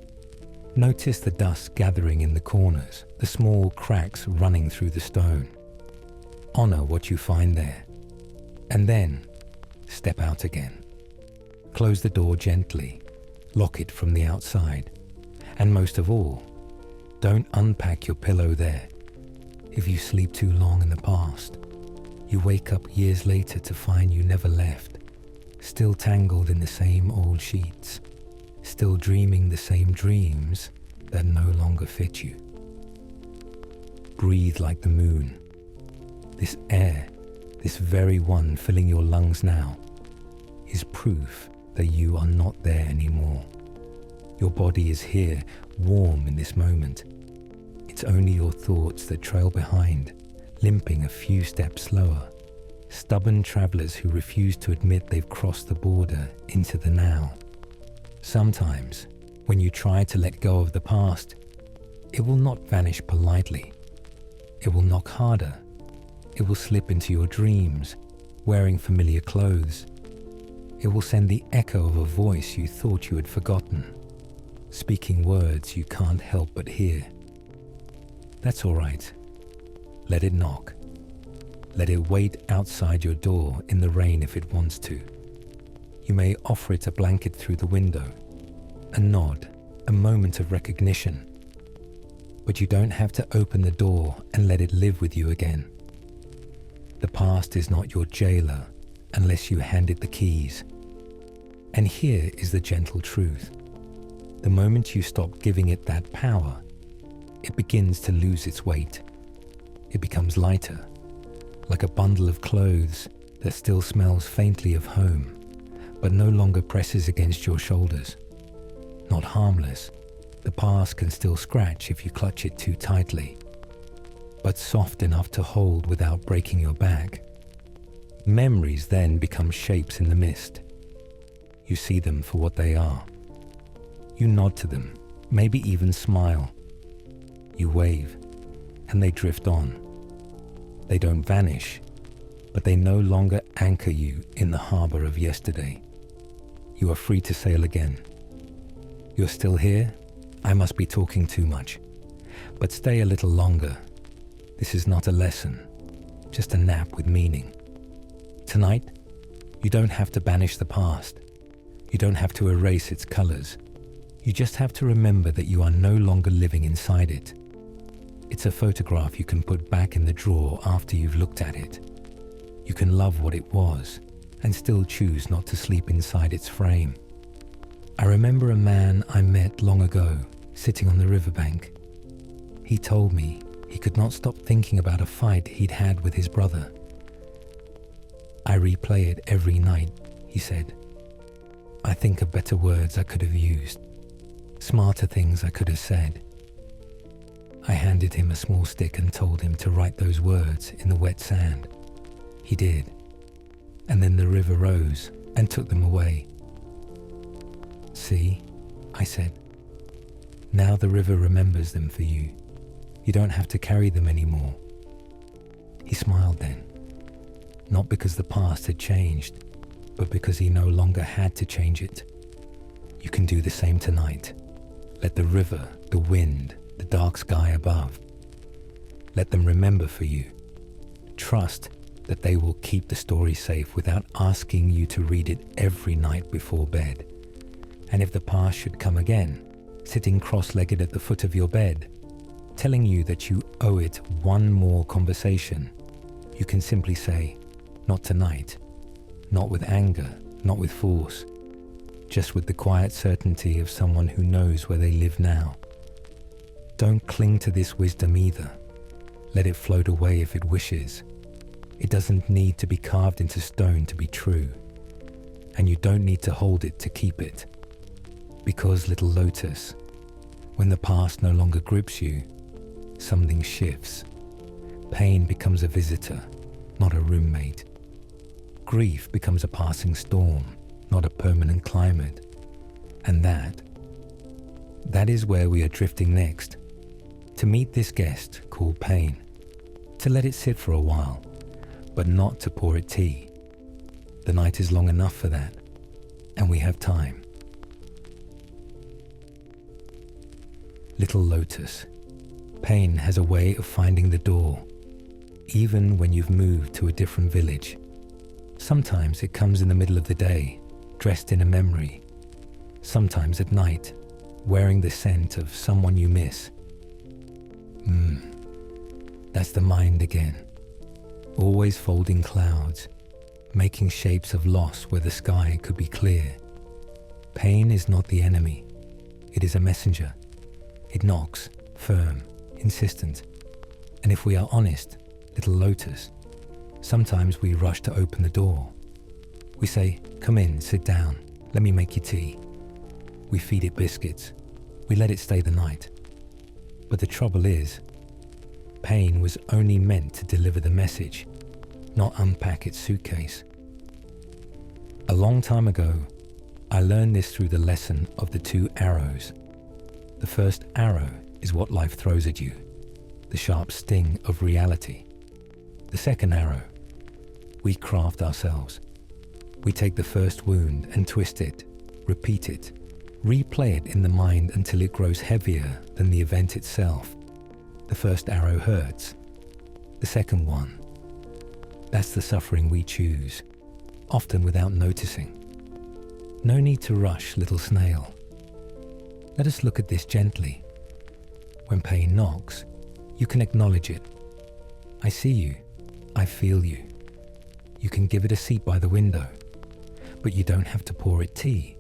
Notice the dust gathering in the corners, the small cracks running through the stone. Honor what you find there. And then, step out again. Close the door gently. Lock it from the outside. And most of all, don't unpack your pillow there. If you sleep too long in the past, you wake up years later to find you never left, still tangled in the same old sheets, still dreaming the same dreams that no longer fit you. Breathe like the moon. This air, this very one filling your lungs now, is proof that you are not there anymore. Your body is here, warm in this moment. It's only your thoughts that trail behind, limping a few steps slower. Stubborn travelers who refuse to admit they've crossed the border into the now. Sometimes, when you try to let go of the past, it will not vanish politely. It will knock harder. It will slip into your dreams, wearing familiar clothes. It will send the echo of a voice you thought you had forgotten, speaking words you can't help but hear. That's all right. Let it knock. Let it wait outside your door in the rain if it wants to. You may offer it a blanket through the window, a nod, a moment of recognition. But you don't have to open the door and let it live with you again. The past is not your jailer unless you hand it the keys. And here is the gentle truth. The moment you stop giving it that power, it begins to lose its weight. It becomes lighter, like a bundle of clothes that still smells faintly of home, but no longer presses against your shoulders. Not harmless, the past can still scratch if you clutch it too tightly, but soft enough to hold without breaking your back. Memories then become shapes in the mist. You see them for what they are. You nod to them, maybe even smile. You wave, and they drift on. They don't vanish, but they no longer anchor you in the harbor of yesterday. You are free to sail again. You're still here? I must be talking too much. But stay a little longer. This is not a lesson, just a nap with meaning. Tonight, you don't have to banish the past. You don't have to erase its colors. You just have to remember that you are no longer living inside it. It's a photograph you can put back in the drawer after you've looked at it. You can love what it was and still choose not to sleep inside its frame. I remember a man I met long ago sitting on the riverbank. He told me he could not stop thinking about a fight he'd had with his brother. I replay it every night, he said. I think of better words I could have used, smarter things I could have said. I handed him a small stick and told him to write those words in the wet sand. He did, and then the river rose and took them away. See, I said, now the river remembers them for you. You don't have to carry them anymore. He smiled then, not because the past had changed, but because he no longer had to change it. You can do the same tonight. Let the river, the wind, the dark sky above, let them remember for you. Trust that they will keep the story safe without asking you to read it every night before bed. And if the past should come again, sitting cross-legged at the foot of your bed, telling you that you owe it one more conversation, you can simply say, not tonight, not with anger, not with force, just with the quiet certainty of someone who knows where they live now. Don't cling to this wisdom either. Let it float away if it wishes. It doesn't need to be carved into stone to be true, and you don't need to hold it to keep it. Because, little lotus, when the past no longer grips you, something shifts. Pain becomes a visitor, not a roommate. Grief becomes a passing storm, not a permanent climate. And that is where we are drifting next. To meet this guest called pain. To let it sit for a while, but not to pour it tea. The night is long enough for that, and we have time. Little lotus, pain has a way of finding the door, even when you've moved to a different village. Sometimes it comes in the middle of the day, dressed in a memory. Sometimes at night, wearing the scent of someone you miss. That's the mind again. Always folding clouds, making shapes of loss where the sky could be clear. Pain is not the enemy. It is a messenger. It knocks, firm, insistent. And if we are honest, little lotus, sometimes we rush to open the door. We say, come in, sit down, let me make you tea. We feed it biscuits. We let it stay the night. But the trouble is, pain was only meant to deliver the message, not unpack its suitcase. A long time ago, I learned this through the lesson of the 2 arrows. The first arrow is what life throws at you, the sharp sting of reality. The second arrow, we craft ourselves. We take the first wound and twist it, repeat it, replay it in the mind until it grows heavier than the event itself. The first arrow hurts. The second one, that's the suffering we choose, often without noticing. No need to rush, little snail. Let us look at this gently. When pain knocks, you can acknowledge it. I see you. I feel you. You can give it a seat by the window. But you don't have to pour it tea.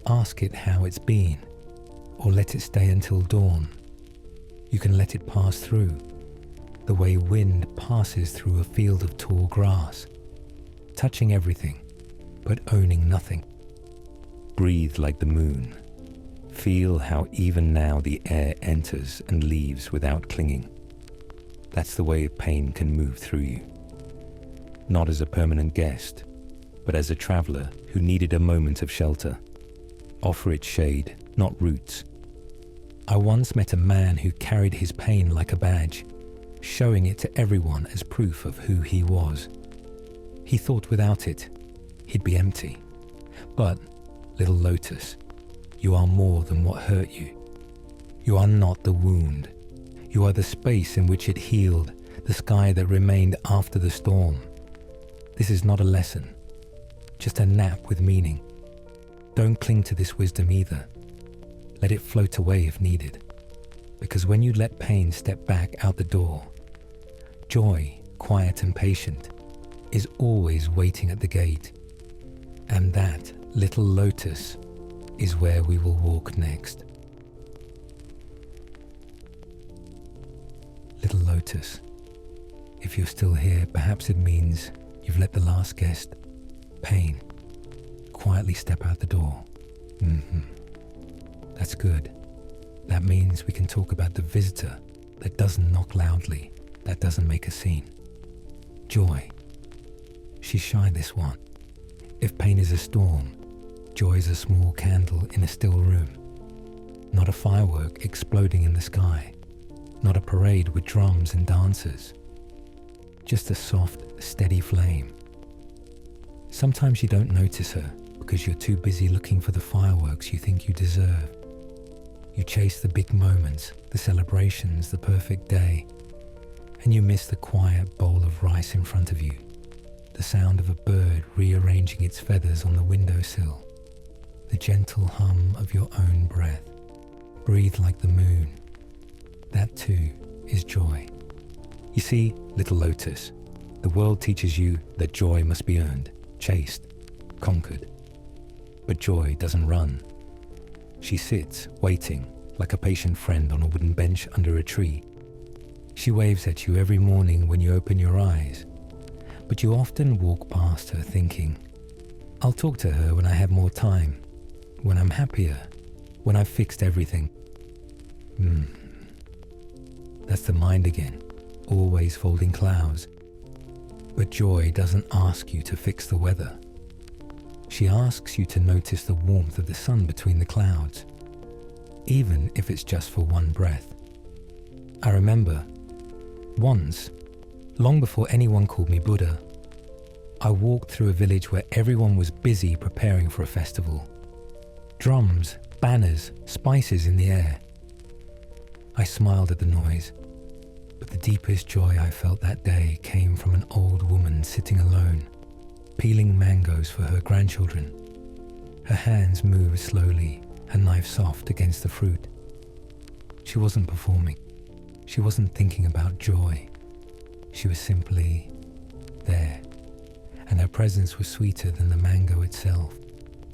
Ask it how it's been, or let it stay until dawn. You can let it pass through, the way wind passes through a field of tall grass, touching everything, but owning nothing. Breathe like the moon. Feel how even now the air enters and leaves without clinging. That's the way pain can move through you. Not as a permanent guest, but as a traveler who needed a moment of shelter. Offer it shade, not roots. I once met a man who carried his pain like a badge, showing it to everyone as proof of who he was. He thought without it, he'd be empty. But, little lotus, you are more than what hurt you. You are not the wound. You are the space in which it healed, the sky that remained after the storm. This is not a lesson, just a nap with meaning. Don't cling to this wisdom either. Let it float away if needed. Because when you let pain step back out the door, joy, quiet and patient, is always waiting at the gate. And that little lotus is where we will walk next. Little lotus, if you're still here, perhaps it means you've let the last guest, pain, quietly step out the door. That's good. That means we can talk about the visitor that doesn't knock loudly, that doesn't make a scene. Joy. She's shy, this one. If pain is a storm, joy is a small candle in a still room. Not a firework exploding in the sky. Not a parade with drums and dancers. Just a soft, steady flame. Sometimes you don't notice her because you're too busy looking for the fireworks you think you deserve. You chase the big moments, the celebrations, the perfect day, and you miss the quiet bowl of rice in front of you, the sound of a bird rearranging its feathers on the windowsill, the gentle hum of your own breath. Breathe like the moon. That too is joy. You see, little lotus, the world teaches you that joy must be earned, chased, conquered. But joy doesn't run. She sits, waiting, like a patient friend on a wooden bench under a tree. She waves at you every morning when you open your eyes, but you often walk past her thinking, I'll talk to her when I have more time, when I'm happier, when I've fixed everything. That's the mind again, always folding clouds. But joy doesn't ask you to fix the weather. She asks you to notice the warmth of the sun between the clouds, even if it's just for one breath. I remember, once, long before anyone called me Buddha, I walked through a village where everyone was busy preparing for a festival. Drums, banners, spices in the air. I smiled at the noise, but the deepest joy I felt that day came from an old woman sitting alone, peeling mangoes for her grandchildren. Her hands moved slowly, her knife soft against the fruit. She wasn't performing. She wasn't thinking about joy. She was simply there, and her presence was sweeter than the mango itself.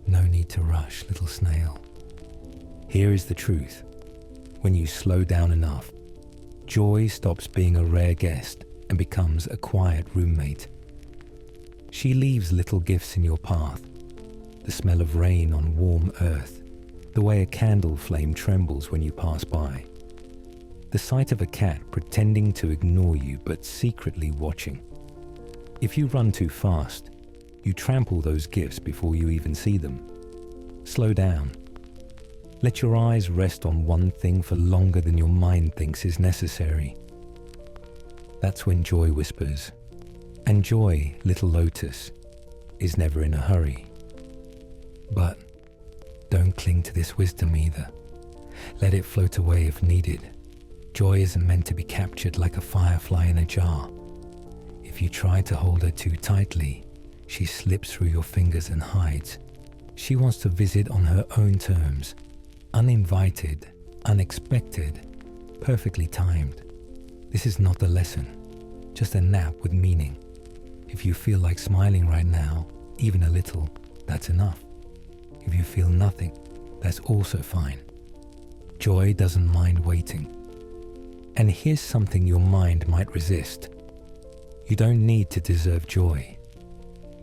No need to rush, little snail. Here is the truth. When you slow down enough, joy stops being a rare guest and becomes a quiet roommate. She leaves little gifts in your path, the smell of rain on warm earth, the way a candle flame trembles when you pass by, the sight of a cat pretending to ignore you but secretly watching. If you run too fast, you trample those gifts before you even see them. Slow down. Let your eyes rest on one thing for longer than your mind thinks is necessary. That's when joy whispers. And joy, little lotus, is never in a hurry. But don't cling to this wisdom either. Let it float away if needed. Joy isn't meant to be captured like a firefly in a jar. If you try to hold her too tightly, she slips through your fingers and hides. She wants to visit on her own terms, uninvited, unexpected, perfectly timed. This is not a lesson, just a nap with meaning. If you feel like smiling right now, even a little, that's enough. If you feel nothing, that's also fine. Joy doesn't mind waiting. And here's something your mind might resist. You don't need to deserve joy.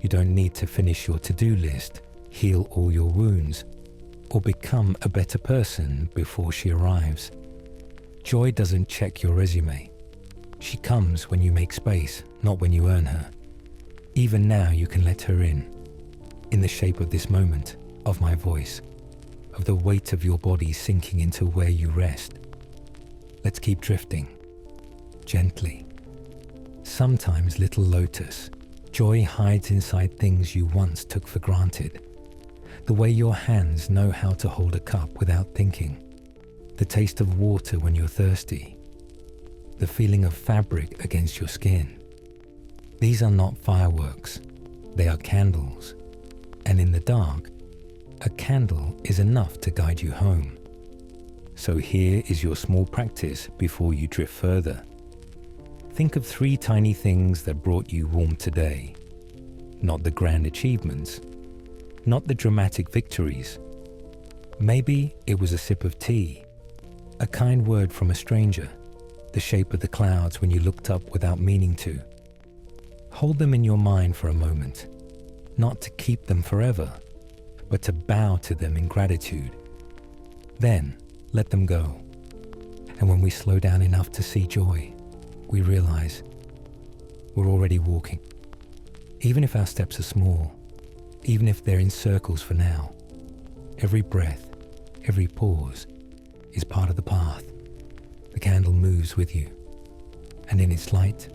You don't need to finish your to-do list, heal all your wounds, or become a better person before she arrives. Joy doesn't check your resume. She comes when you make space, not when you earn her. Even now you can let her in the shape of this moment, of my voice, of the weight of your body sinking into where you rest. Let's keep drifting, gently. Sometimes, little lotus, joy hides inside things you once took for granted. The way your hands know how to hold a cup without thinking. The taste of water when you're thirsty. The feeling of fabric against your skin. These are not fireworks, they are candles. And in the dark, a candle is enough to guide you home. So here is your small practice before you drift further. Think of 3 tiny things that brought you warmth today. Not the grand achievements, not the dramatic victories. Maybe it was a sip of tea, a kind word from a stranger, the shape of the clouds when you looked up without meaning to. Hold them in your mind for a moment, not to keep them forever, but to bow to them in gratitude. Then let them go. And when we slow down enough to see joy, we realize we're already walking. Even if our steps are small, even if they're in circles for now, every breath, every pause is part of the path. The candle moves with you, and in its light,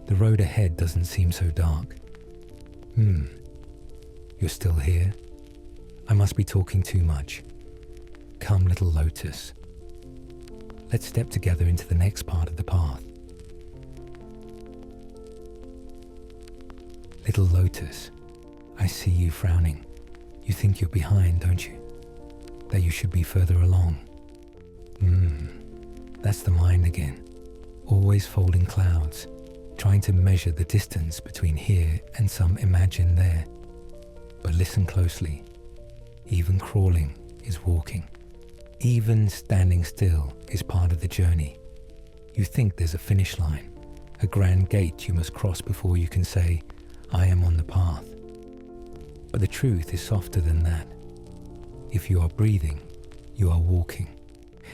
the road ahead doesn't seem so dark. You're still here? I must be talking too much. Come, little lotus. Let's step together into the next part of the path. Little lotus, I see you frowning. You think you're behind, don't you? That you should be further along. That's the mind again, always folding clouds, trying to measure the distance between here and some imagined there. But listen closely. Even crawling is walking. Even standing still is part of the journey. You think there's a finish line, a grand gate you must cross before you can say, I am on the path. But the truth is softer than that. If you are breathing, you are walking.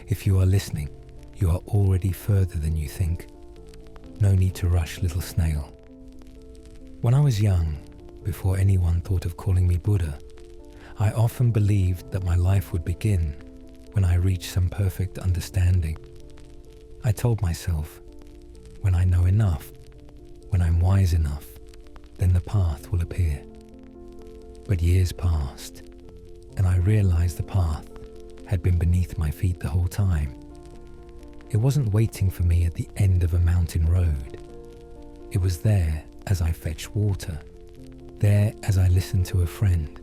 If you are listening, you are already further than you think. No need to rush, little snail. When I was young, before anyone thought of calling me Buddha, I often believed that my life would begin when I reached some perfect understanding. I told myself, when I know enough, when I'm wise enough, then the path will appear. But years passed, and I realized the path had been beneath my feet the whole time. It wasn't waiting for me at the end of a mountain road. It was there as I fetched water, there as I listened to a friend,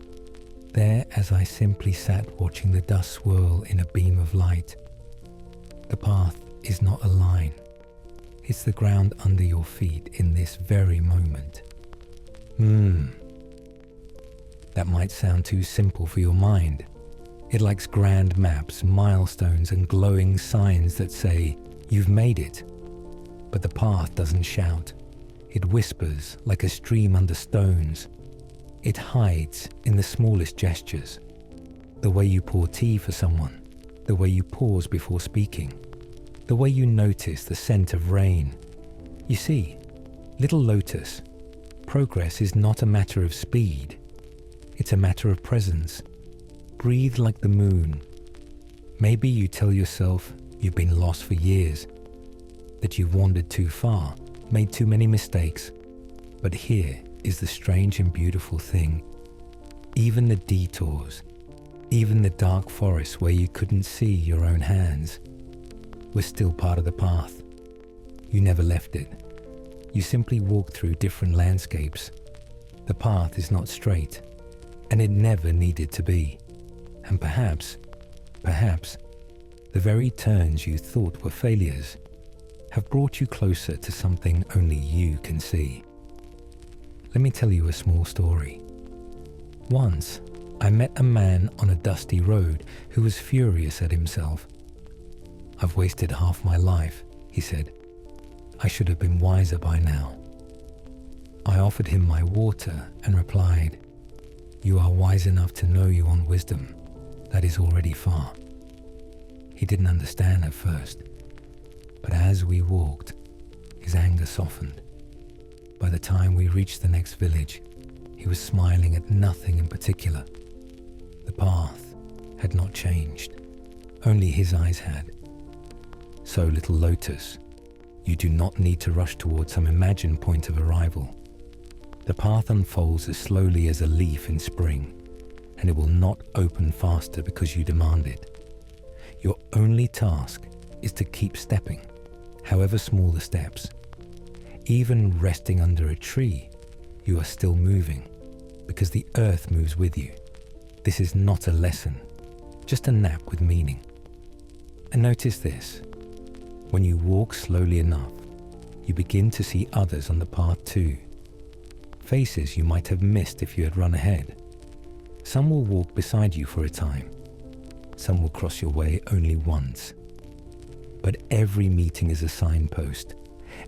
there as I simply sat watching the dust swirl in a beam of light. The path is not a line. It's the ground under your feet in this very moment. That might sound too simple for your mind. It likes grand maps, milestones, and glowing signs that say, you've made it. But the path doesn't shout. It whispers like a stream under stones. It hides in the smallest gestures. The way you pour tea for someone, the way you pause before speaking, the way you notice the scent of rain. You see, little lotus, progress is not a matter of speed. It's a matter of presence. Breathe like the moon. Maybe you tell yourself you've been lost for years, that you've wandered too far, made too many mistakes. But here is the strange and beautiful thing. Even the detours, even the dark forests where you couldn't see your own hands, were still part of the path. You never left it. You simply walked through different landscapes. The path is not straight, and it never needed to be. And perhaps, the very turns you thought were failures have brought you closer to something only you can see. Let me tell you a small story. Once, I met a man on a dusty road who was furious at himself. "I've wasted half my life," he said. "I should have been wiser by now." I offered him my water and replied, "You are wise enough to know you want wisdom. That is already far." He didn't understand at first, but as we walked, his anger softened. By the time we reached the next village, he was smiling at nothing in particular. The path had not changed, only his eyes had. So, little lotus, you do not need to rush towards some imagined point of arrival. The path unfolds as slowly as a leaf in spring, and it will not open faster because you demand it. Your only task is to keep stepping, however small the steps. Even resting under a tree, you are still moving, because the earth moves with you. This is not a lesson, just a nap with meaning. And notice this, when you walk slowly enough, you begin to see others on the path too. Faces you might have missed if you had run ahead. Some will walk beside you for a time. Some will cross your way only once. But every meeting is a signpost,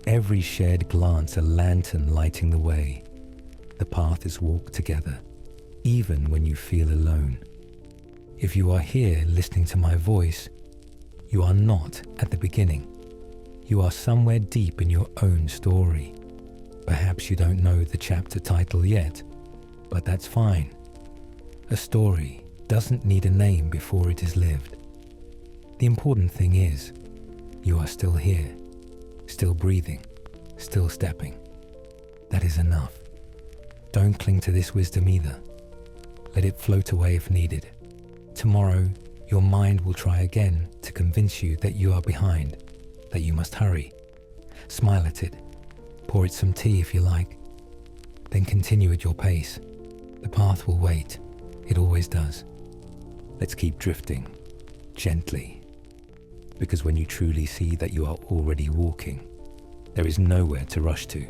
every shared glance a lantern lighting the way. The path is walked together, even when you feel alone. If you are here listening to my voice, you are not at the beginning. You are somewhere deep in your own story. Perhaps you don't know the chapter title yet, but that's fine. A story doesn't need a name before it is lived. The important thing is, you are still here, still breathing, still stepping. That is enough. Don't cling to this wisdom either. Let it float away if needed. Tomorrow, your mind will try again to convince you that you are behind, that you must hurry. Smile at it. Pour it some tea if you like. Then continue at your pace. The path will wait. It always does. Let's keep drifting, gently. Because when you truly see that you are already walking, there is nowhere to rush to.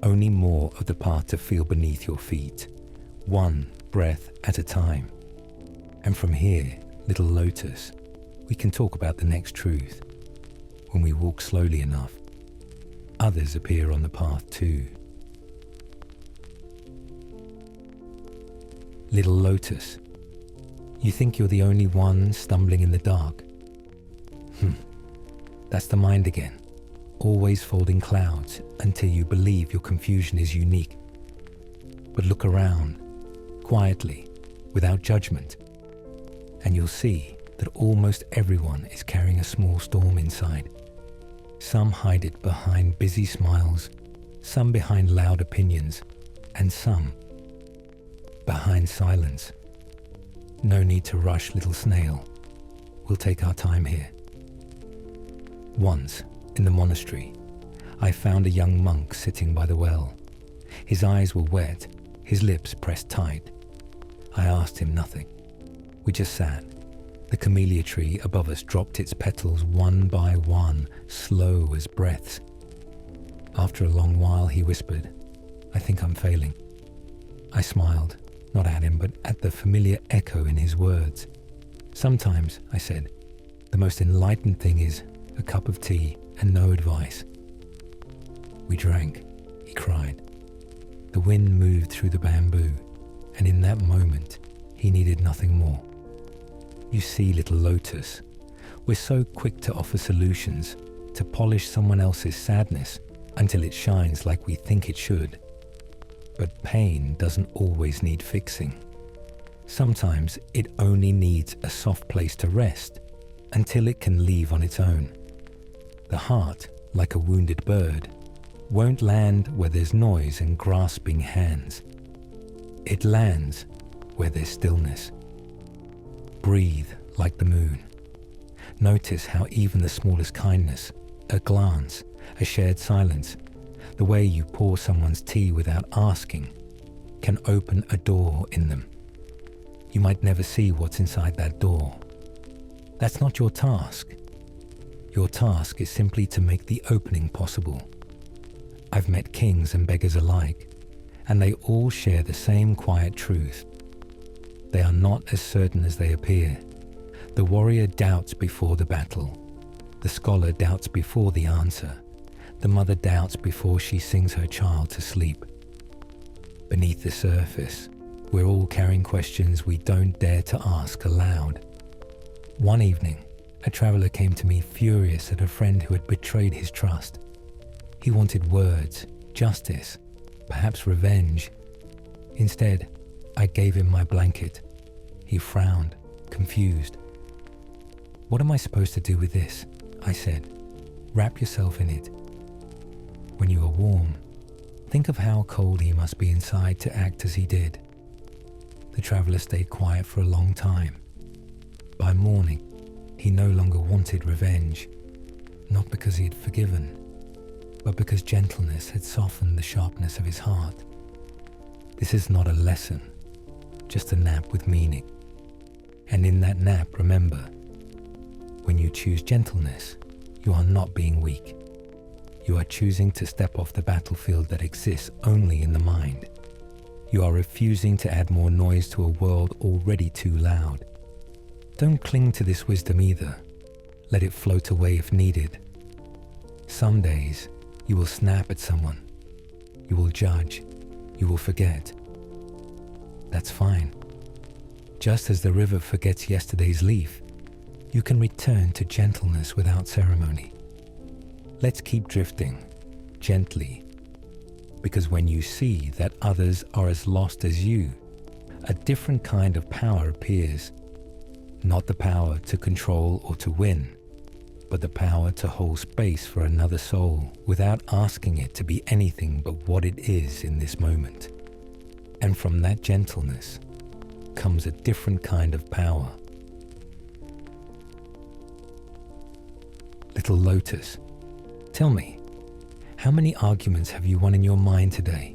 Only more of the path to feel beneath your feet, one breath at a time. And from here, little lotus, we can talk about the next truth. When we walk slowly enough, others appear on the path too. Little lotus, you think you're the only one stumbling in the dark? That's the mind again, always folding clouds until you believe your confusion is unique. But look around, quietly, without judgment, and you'll see that almost everyone is carrying a small storm inside. Some hide it behind busy smiles, some behind loud opinions, and some behind silence. No need to rush, little snail. We'll take our time here. Once, in the monastery, I found a young monk sitting by the well. His eyes were wet, his lips pressed tight. I asked him nothing. We just sat. The camellia tree above us dropped its petals one by one, slow as breaths. After a long while, he whispered, "I think I'm failing." I smiled, not at him, but at the familiar echo in his words. "Sometimes," I said, "the most enlightened thing is a cup of tea and no advice." We drank, he cried. The wind moved through the bamboo, and in that moment, he needed nothing more. You see, little lotus, we're so quick to offer solutions, to polish someone else's sadness until it shines like we think it should. But pain doesn't always need fixing. Sometimes it only needs a soft place to rest until it can leave on its own. The heart, like a wounded bird, won't land where there's noise and grasping hands. It lands where there's stillness. Breathe like the moon. Notice how even the smallest kindness, a glance, a shared silence, the way you pour someone's tea without asking, can open a door in them. You might never see what's inside that door. That's not your task. Your task is simply to make the opening possible. I've met kings and beggars alike, and they all share the same quiet truth. They are not as certain as they appear. The warrior doubts before the battle. The scholar doubts before the answer. The mother doubts before she sings her child to sleep. Beneath the surface, we're all carrying questions we don't dare to ask aloud. One evening, a traveler came to me furious at a friend who had betrayed his trust. He wanted words, justice, perhaps revenge. Instead, I gave him my blanket. He frowned, confused. "What am I supposed to do with this?" I said. "Wrap yourself in it. When you are warm, think of how cold he must be inside to act as he did." The traveler stayed quiet for a long time. By morning, he no longer wanted revenge, not because he had forgiven, but because gentleness had softened the sharpness of his heart. This is not a lesson, just a nap with meaning. And in that nap, remember, when you choose gentleness, you are not being weak. You are choosing to step off the battlefield that exists only in the mind. You are refusing to add more noise to a world already too loud. Don't cling to this wisdom either. Let it float away if needed. Some days, you will snap at someone. You will judge. You will forget. That's fine. Just as the river forgets yesterday's leaf, you can return to gentleness without ceremony. Let's keep drifting, gently, because when you see that others are as lost as you, a different kind of power appears. Not the power to control or to win, but the power to hold space for another soul without asking it to be anything but what it is in this moment. And from that gentleness comes a different kind of power. Little lotus, tell me, how many arguments have you won in your mind today?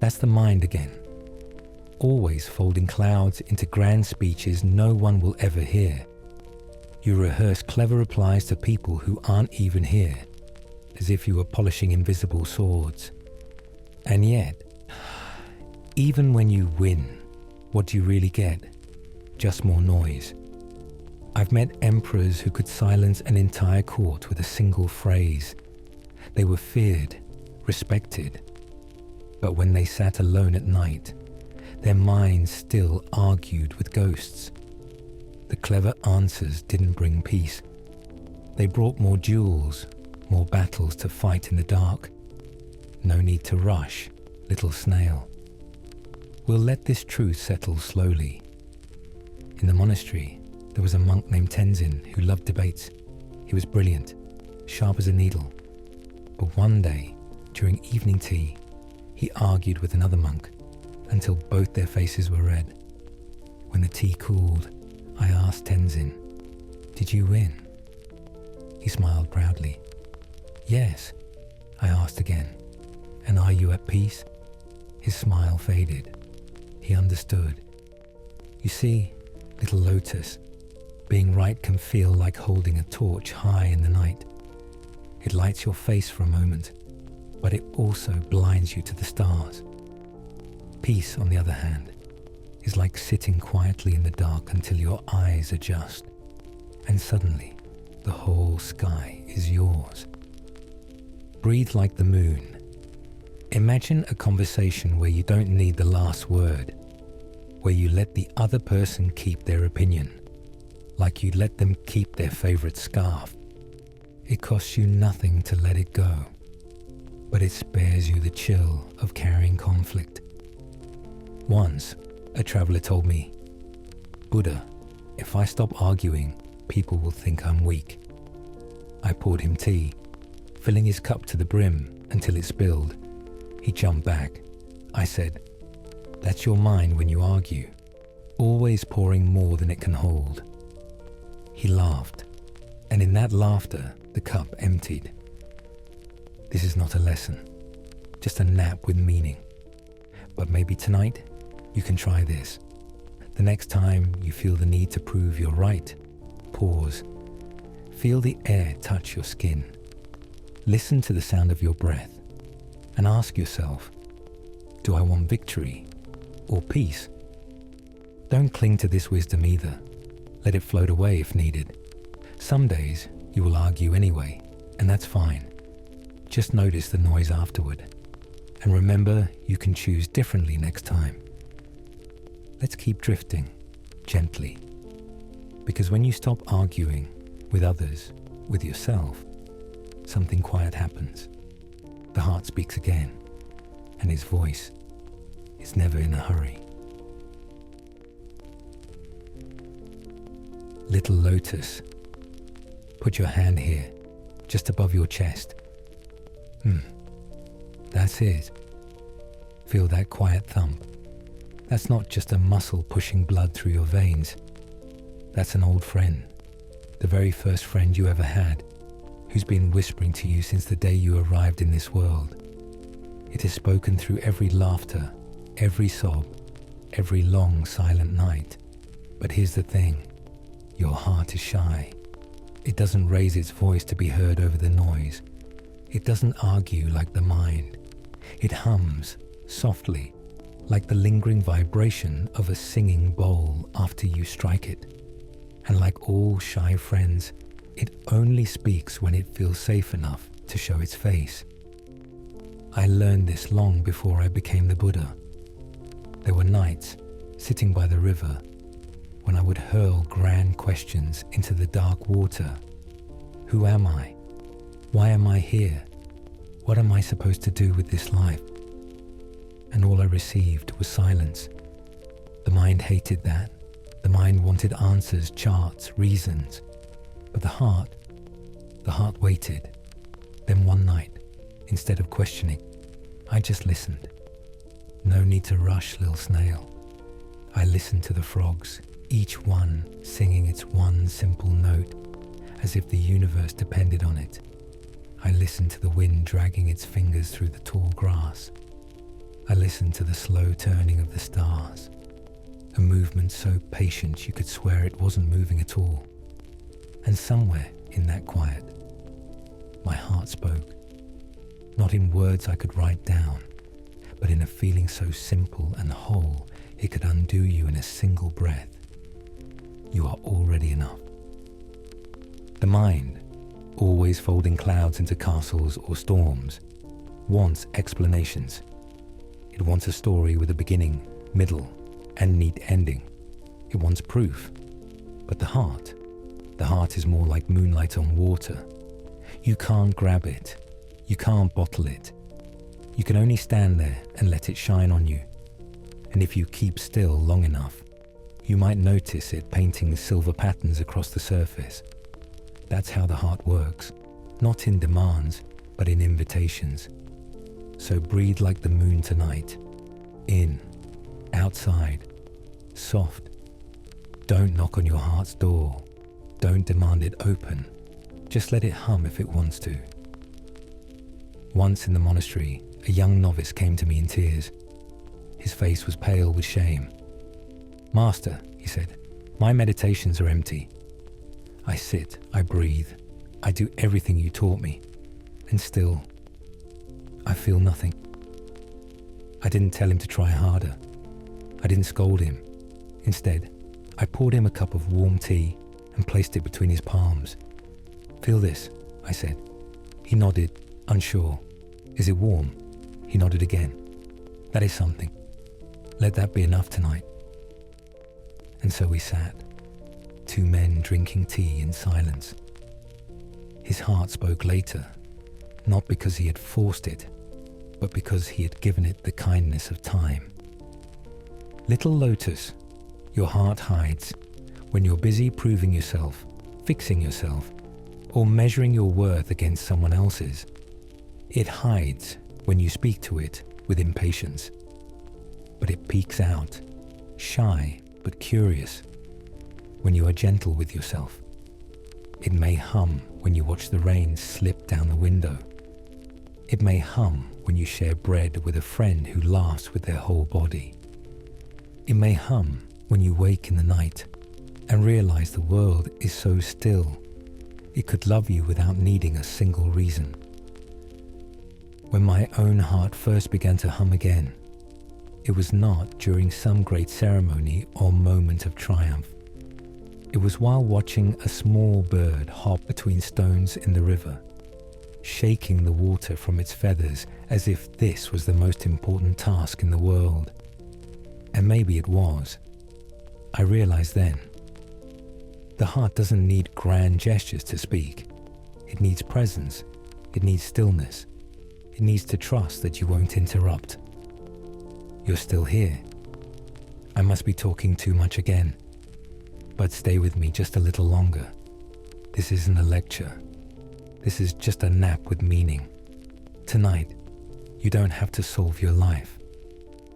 That's the mind again. Always folding clouds into grand speeches no one will ever hear. You rehearse clever replies to people who aren't even here, as if you were polishing invisible swords. And yet, even when you win, what do you really get? Just more noise. I've met emperors who could silence an entire court with a single phrase. They were feared, respected. But when they sat alone at night, their minds still argued with ghosts. The clever answers didn't bring peace. They brought more duels, more battles to fight in the dark. No need to rush, little snail. We'll let this truth settle slowly. In the monastery, there was a monk named Tenzin who loved debates. He was brilliant, sharp as a needle. But one day, during evening tea, he argued with another monk until both their faces were red. When the tea cooled, I asked Tenzin, "Did you win?" He smiled proudly. "Yes," I asked again. "And are you at peace?" His smile faded. He understood. You see, little lotus, being right can feel like holding a torch high in the night. It lights your face for a moment, but it also blinds you to the stars. Peace, on the other hand, is like sitting quietly in the dark until your eyes adjust, and suddenly the whole sky is yours. Breathe like the moon. Imagine a conversation where you don't need the last word, where you let the other person keep their opinion, like you'd let them keep their favorite scarf. It costs you nothing to let it go, but it spares you the chill of carrying conflict. Once, a traveler told me, "Buddha, if I stop arguing, people will think I'm weak." I poured him tea, filling his cup to the brim until it spilled. He jumped back. I said, "That's your mind when you argue, always pouring more than it can hold." He laughed, and in that laughter, the cup emptied. This is not a lesson, just a nap with meaning. But maybe tonight, you can try this. The next time you feel the need to prove you're right, pause. Feel the air touch your skin. Listen to the sound of your breath. and ask yourself, do I want victory or peace? Don't cling to this wisdom either. Let it float away if needed. Some days you will argue anyway, and that's fine. Just notice the noise afterward. And remember, you can choose differently next time. Let's keep drifting, gently. Because when you stop arguing with others, with yourself, something quiet happens. The heart speaks again, and his voice is never in a hurry. Little lotus, put your hand here, just above your chest. That's it. Feel that quiet thump. That's not just a muscle pushing blood through your veins. That's an old friend, the very first friend you ever had, who's been whispering to you since the day you arrived in this world. It has spoken through every laughter, every sob, every long silent night. But here's the thing, your heart is shy. It doesn't raise its voice to be heard over the noise. It doesn't argue like the mind. It hums softly, like the lingering vibration of a singing bowl after you strike it. And like all shy friends, it only speaks when it feels safe enough to show its face. I learned this long before I became the Buddha. There were nights, sitting by the river, when I would hurl grand questions into the dark water. Who am I? Why am I here? What am I supposed to do with this life? And all I received was silence. The mind hated that. The mind wanted answers, charts, reasons. But the heart waited. Then one night, instead of questioning, I just listened. No need to rush, little snail. I listened to the frogs, each one singing its one simple note, as if the universe depended on it. I listened to the wind dragging its fingers through the tall grass. I listened to the slow turning of the stars, a movement so patient you could swear it wasn't moving at all. And somewhere in that quiet, my heart spoke, not in words I could write down, but in a feeling so simple and whole it could undo you in a single breath. You are already enough. The mind, always folding clouds into castles or storms, wants explanations. It wants a story with a beginning, middle, and neat ending. It wants proof. But the heart is more like moonlight on water. You can't grab it. You can't bottle it. You can only stand there and let it shine on you. And if you keep still long enough, you might notice it painting silver patterns across the surface. That's how the heart works, not in demands, but in invitations. So breathe like the moon tonight, in, outside, soft. Don't knock on your heart's door. Don't demand it open. Just let it hum if it wants to. Once in the monastery, a young novice came to me in tears. His face was pale with shame. "Master," he said, "my meditations are empty. I sit, I breathe, I do everything you taught me, and still, I feel nothing." I didn't tell him to try harder. I didn't scold him. Instead, I poured him a cup of warm tea and placed it between his palms. "Feel this," I said. He nodded, unsure. "Is it warm?" He nodded again. "That is something. Let that be enough tonight." And so we sat, two men drinking tea in silence. His heart spoke later, not because he had forced it, but because he had given it the kindness of time. Little lotus, your heart hides when you're busy proving yourself, fixing yourself, or measuring your worth against someone else's. It hides when you speak to it with impatience. But it peeks out, shy but curious, when you are gentle with yourself. It may hum when you watch the rain slip down the window. It may hum when you share bread with a friend who laughs with their whole body. It may hum when you wake in the night and realize the world is so still it could love you without needing a single reason. when my own heart first began to hum again, it was not during some great ceremony or moment of triumph. It was while watching a small bird hop between stones in the river, shaking the water from its feathers as if this was the most important task in the world. And maybe it was. I realized then. The heart doesn't need grand gestures to speak. It needs presence. It needs stillness. It needs to trust that you won't interrupt. You're still here. I must be talking too much again. But stay with me just a little longer. This isn't a lecture. This is just a nap with meaning. Tonight, you don't have to solve your life.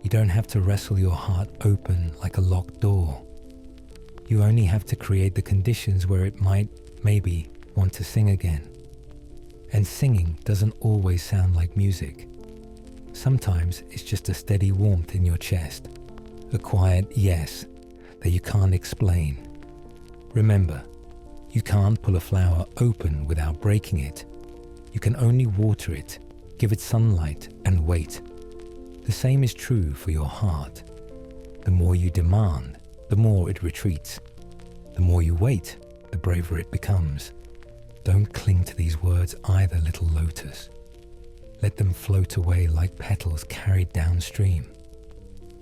You don't have to wrestle your heart open like a locked door. You only have to create the conditions where it might, maybe, want to sing again. And singing doesn't always sound like music. Sometimes it's just a steady warmth in your chest, a quiet yes that you can't explain. Remember, you can't pull a flower open without breaking it. You can only water it, give it sunlight, and wait. The same is true for your heart. The more you demand, the more it retreats. The more you wait, the braver it becomes. Don't cling to these words either, little lotus. Let them float away like petals carried downstream.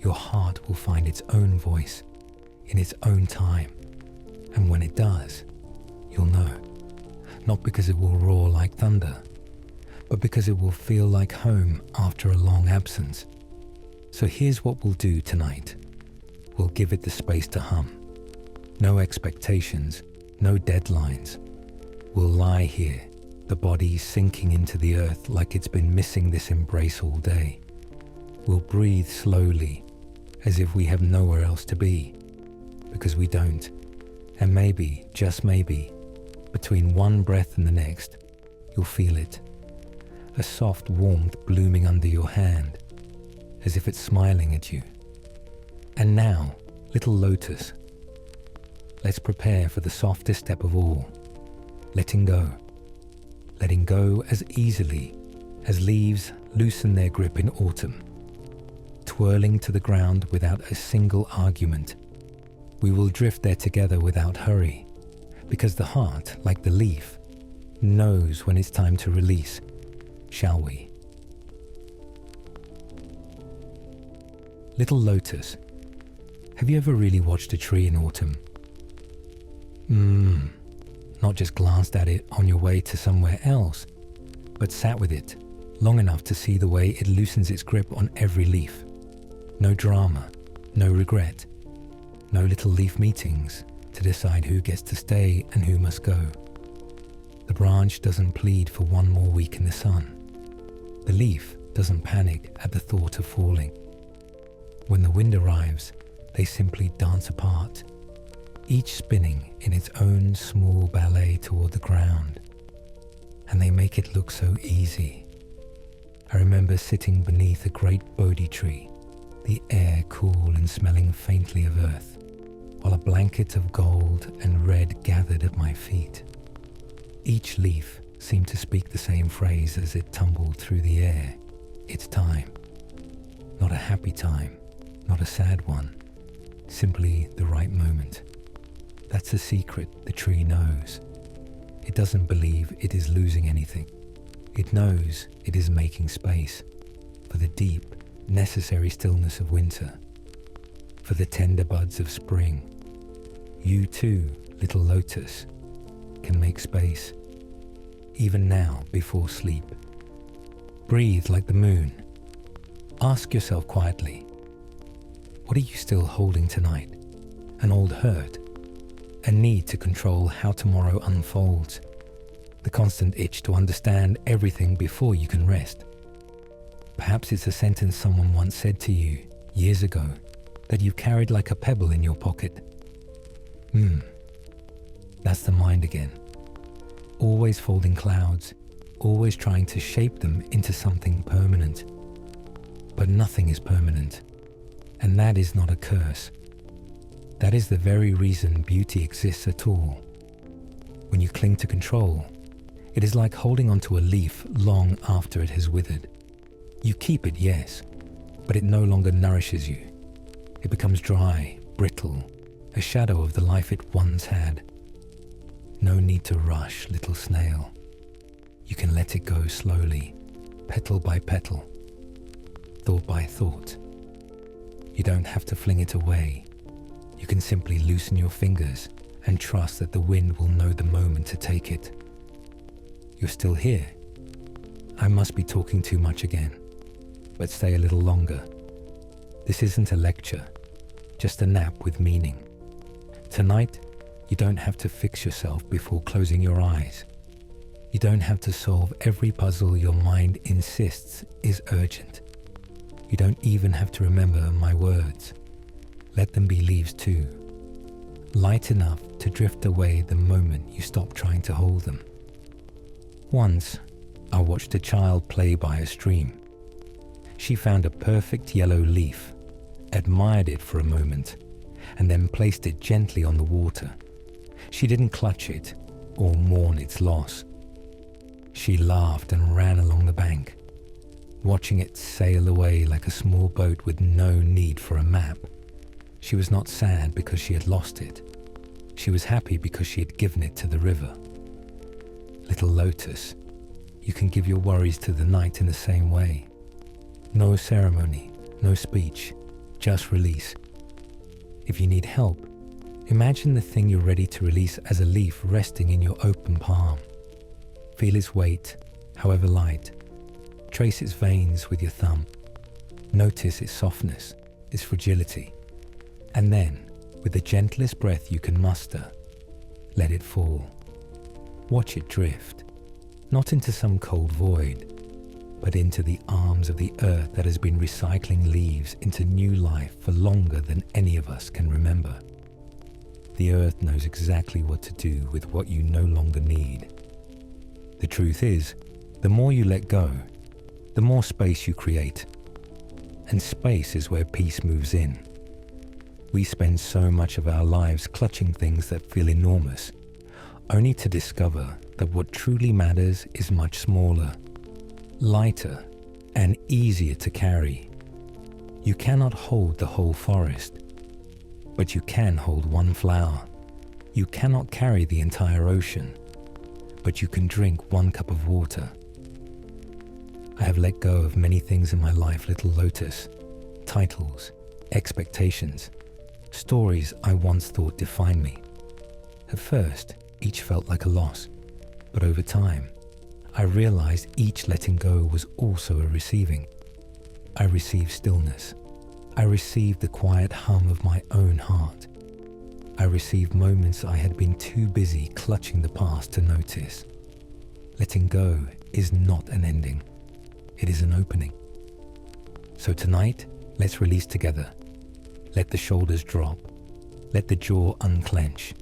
Your heart will find its own voice in its own time. And when it does, you'll know. Not because it will roar like thunder, but because it will feel like home after a long absence. So here's what we'll do tonight. We'll give it the space to hum. No expectations, no deadlines. We'll lie here, the body sinking into the earth like it's been missing this embrace all day. We'll breathe slowly, as if we have nowhere else to be, because we don't. And maybe, just maybe, between one breath and the next, you'll feel it. A soft warmth blooming under your hand, as if it's smiling at you. And now, little lotus, let's prepare for the softest step of all, letting go. Letting go as easily as leaves loosen their grip in autumn, twirling to the ground without a single argument. We will drift there together without hurry, because the heart, like the leaf, knows when it's time to release, shall we? Little lotus, have you ever really watched a tree in autumn? Not just glanced at it on your way to somewhere else, but sat with it long enough to see the way it loosens its grip on every leaf. No drama, no regret, no little leaf meetings to decide who gets to stay and who must go. The branch doesn't plead for one more week in the sun. The leaf doesn't panic at the thought of falling. When the wind arrives, they simply dance apart, each spinning in its own small ballet toward the ground. And they make it look so easy. I remember sitting beneath a great Bodhi tree, the air cool and smelling faintly of earth, while a blanket of gold and red gathered at my feet. Each leaf seemed to speak the same phrase as it tumbled through the air. It's time. Not a happy time, not a sad one, simply the right moment. That's the secret the tree knows. It doesn't believe it is losing anything. It knows it is making space for the deep, necessary stillness of winter, for the tender buds of spring. You too, little lotus, can make space, even now before sleep. Breathe like the moon. Ask yourself quietly, what are you still holding tonight? An old hurt? A need to control how tomorrow unfolds? The constant itch to understand everything before you can rest? Perhaps it's a sentence someone once said to you years ago that you've carried like a pebble in your pocket. That's the mind again. Always folding clouds, always trying to shape them into something permanent. But nothing is permanent, and that is not a curse. That is the very reason beauty exists at all. When you cling to control, it is like holding onto a leaf long after it has withered. You keep it, yes, but it no longer nourishes you. It becomes dry, brittle, a shadow of the life it once had. No need to rush, little snail. You can let it go slowly, petal by petal, thought by thought. You don't have to fling it away. You can simply loosen your fingers and trust that the wind will know the moment to take it. You're still here. I must be talking too much again, but stay a little longer. This isn't a lecture, just a nap with meaning. Tonight, you don't have to fix yourself before closing your eyes. You don't have to solve every puzzle your mind insists is urgent. You don't even have to remember my words. Let them be leaves too, light enough to drift away the moment you stop trying to hold them. Once, I watched a child play by a stream. She found a perfect yellow leaf, admired it for a moment, and then placed it gently on the water. She didn't clutch it or mourn its loss. She laughed and ran along the bank, watching it sail away like a small boat with no need for a map. She was not sad because she had lost it. She was happy because she had given it to the river. Little lotus, you can give your worries to the night in the same way. No ceremony, no speech, just release. If you need help, imagine the thing you're ready to release as a leaf resting in your open palm. Feel its weight, however light. Trace its veins with your thumb. Notice its softness, its fragility. And then, with the gentlest breath you can muster, let it fall. Watch it drift, not into some cold void, but into the arms of the earth that has been recycling leaves into new life for longer than any of us can remember. The earth knows exactly what to do with what you no longer need. The truth is, the more you let go, the more space you create. And space is where peace moves in. We spend so much of our lives clutching things that feel enormous, only to discover that what truly matters is much smaller, lighter, and easier to carry. You cannot hold the whole forest, but you can hold one flower. You cannot carry the entire ocean, but you can drink one cup of water. I have let go of many things in my life, little lotus. Titles, expectations, stories I once thought defined me. At first, each felt like a loss, but over time, I realized each letting go was also a receiving. I received stillness. I received the quiet hum of my own heart. I received moments I had been too busy clutching the past to notice. Letting go is not an ending. It is an opening. So tonight, let's release together. Let the shoulders drop. Let the jaw unclench.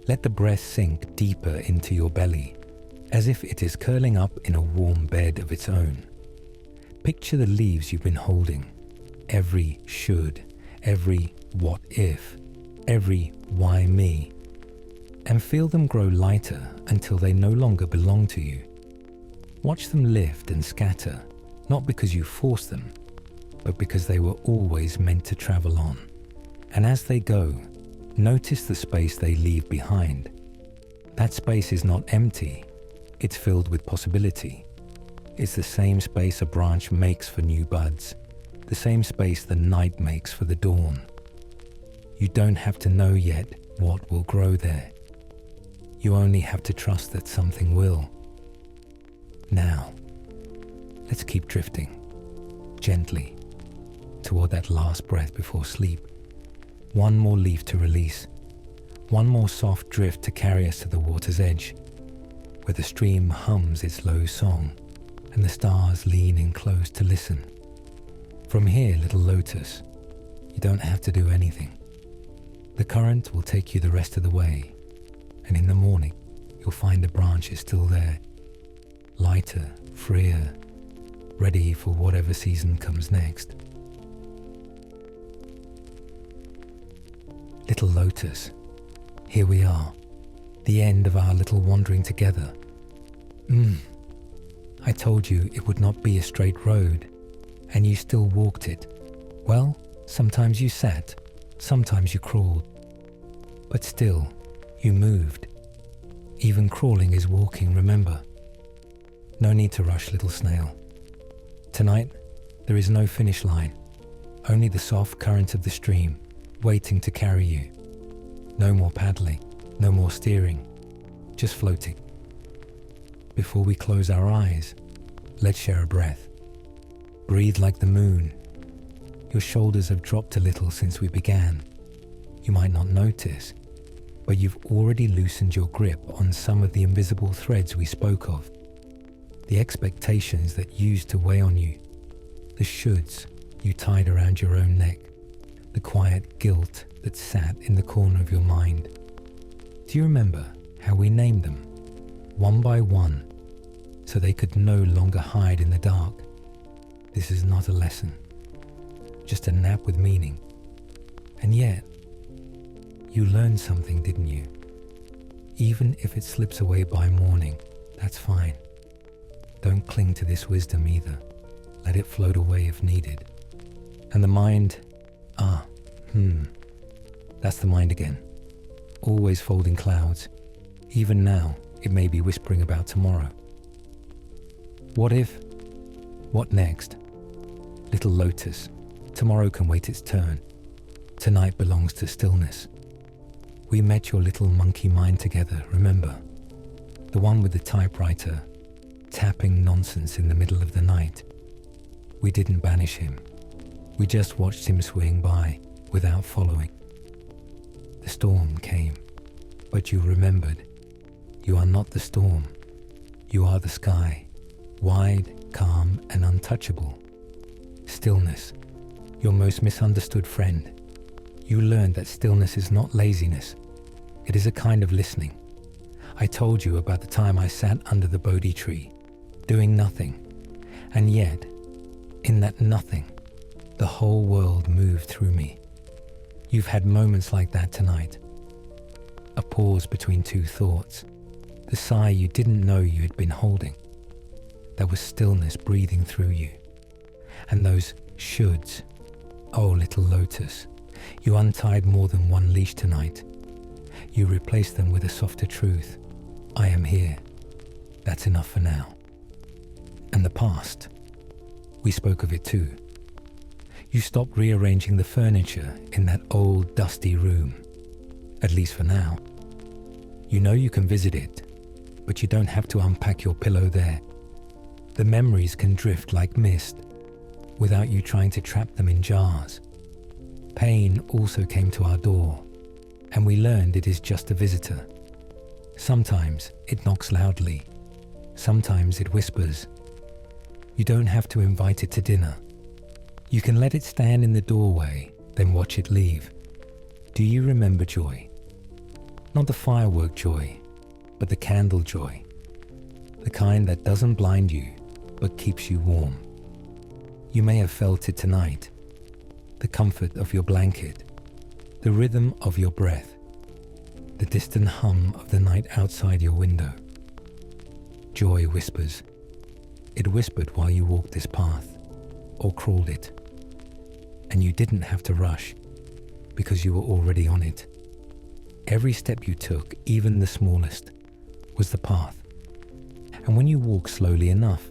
Let the breath sink deeper into your belly, as if it is curling up in a warm bed of its own. Picture the leaves you've been holding, every should, every what if, every why me, and feel them grow lighter until they no longer belong to you. Watch them lift and scatter, not because you forced them, but because they were always meant to travel on. And as they go, notice the space they leave behind. That space is not empty, it's filled with possibility. It's the same space a branch makes for new buds, the same space the night makes for the dawn. You don't have to know yet what will grow there. You only have to trust that something will. Now, let's keep drifting, gently, toward that last breath before sleep. One more leaf to release, one more soft drift to carry us to the water's edge, where the stream hums its low song and the stars lean in close to listen. From here, little lotus, you don't have to do anything. The current will take you the rest of the way, and in the morning, you'll find the branch is still there, lighter, freer, ready for whatever season comes next. Little lotus, here we are, the end of our little wandering together. I told you it would not be a straight road. and you still walked it. Well, sometimes you sat, sometimes you crawled, but still, you moved. Even crawling is walking, remember? No need to rush, little snail. Tonight, there is no finish line, only the soft current of the stream, waiting to carry you. No more paddling, no more steering, just floating. Before we close our eyes, let's share a breath. Breathe like the moon. Your shoulders have dropped a little since we began. You might not notice, but you've already loosened your grip on some of the invisible threads we spoke of. The expectations that used to weigh on you, the shoulds you tied around your own neck, the quiet guilt that sat in the corner of your mind. Do you remember how we named them, one by one, so they could no longer hide in the dark? This is not a lesson, just a nap with meaning. And yet, you learned something, didn't you? Even if it slips away by morning, that's fine. Don't cling to this wisdom either. Let it float away if needed. And the mind, that's the mind again. Always folding clouds. Even now, it may be whispering about tomorrow. What if? What next? Little lotus, tomorrow can wait its turn. Tonight belongs to stillness. We met your little monkey mind together, remember? The one with the typewriter, tapping nonsense in the middle of the night. We didn't banish him. We just watched him swing by without following. The storm came, but you remembered. You are not the storm. You are the sky, wide, calm, and untouchable. Stillness, your most misunderstood friend. You learned that stillness is not laziness. It is a kind of listening. I told you about the time I sat under the Bodhi tree, doing nothing. And yet, in that nothing, the whole world moved through me. You've had moments like that tonight. A pause between two thoughts. The sigh you didn't know you had been holding. There was stillness breathing through you. And those shoulds. Oh, little lotus, you untied more than one leash tonight. You replaced them with a softer truth. I am here. That's enough for now. And the past. We spoke of it too. You stopped rearranging the furniture in that old dusty room. At least for now. You know you can visit it, but you don't have to unpack your pillow there. The memories can drift like mist, without you trying to trap them in jars. Pain also came to our door, and we learned it is just a visitor. Sometimes it knocks loudly, sometimes it whispers. You don't have to invite it to dinner. You can let it stand in the doorway, then watch it leave. Do you remember joy? Not the firework joy, but the candle joy. The kind that doesn't blind you, but keeps you warm. You may have felt it tonight. The comfort of your blanket, the rhythm of your breath, the distant hum of the night outside your window. Joy whispers. It whispered while you walked this path, or crawled it. And you didn't have to rush, because you were already on it. Every step you took, even the smallest, was the path. And when you walk slowly enough,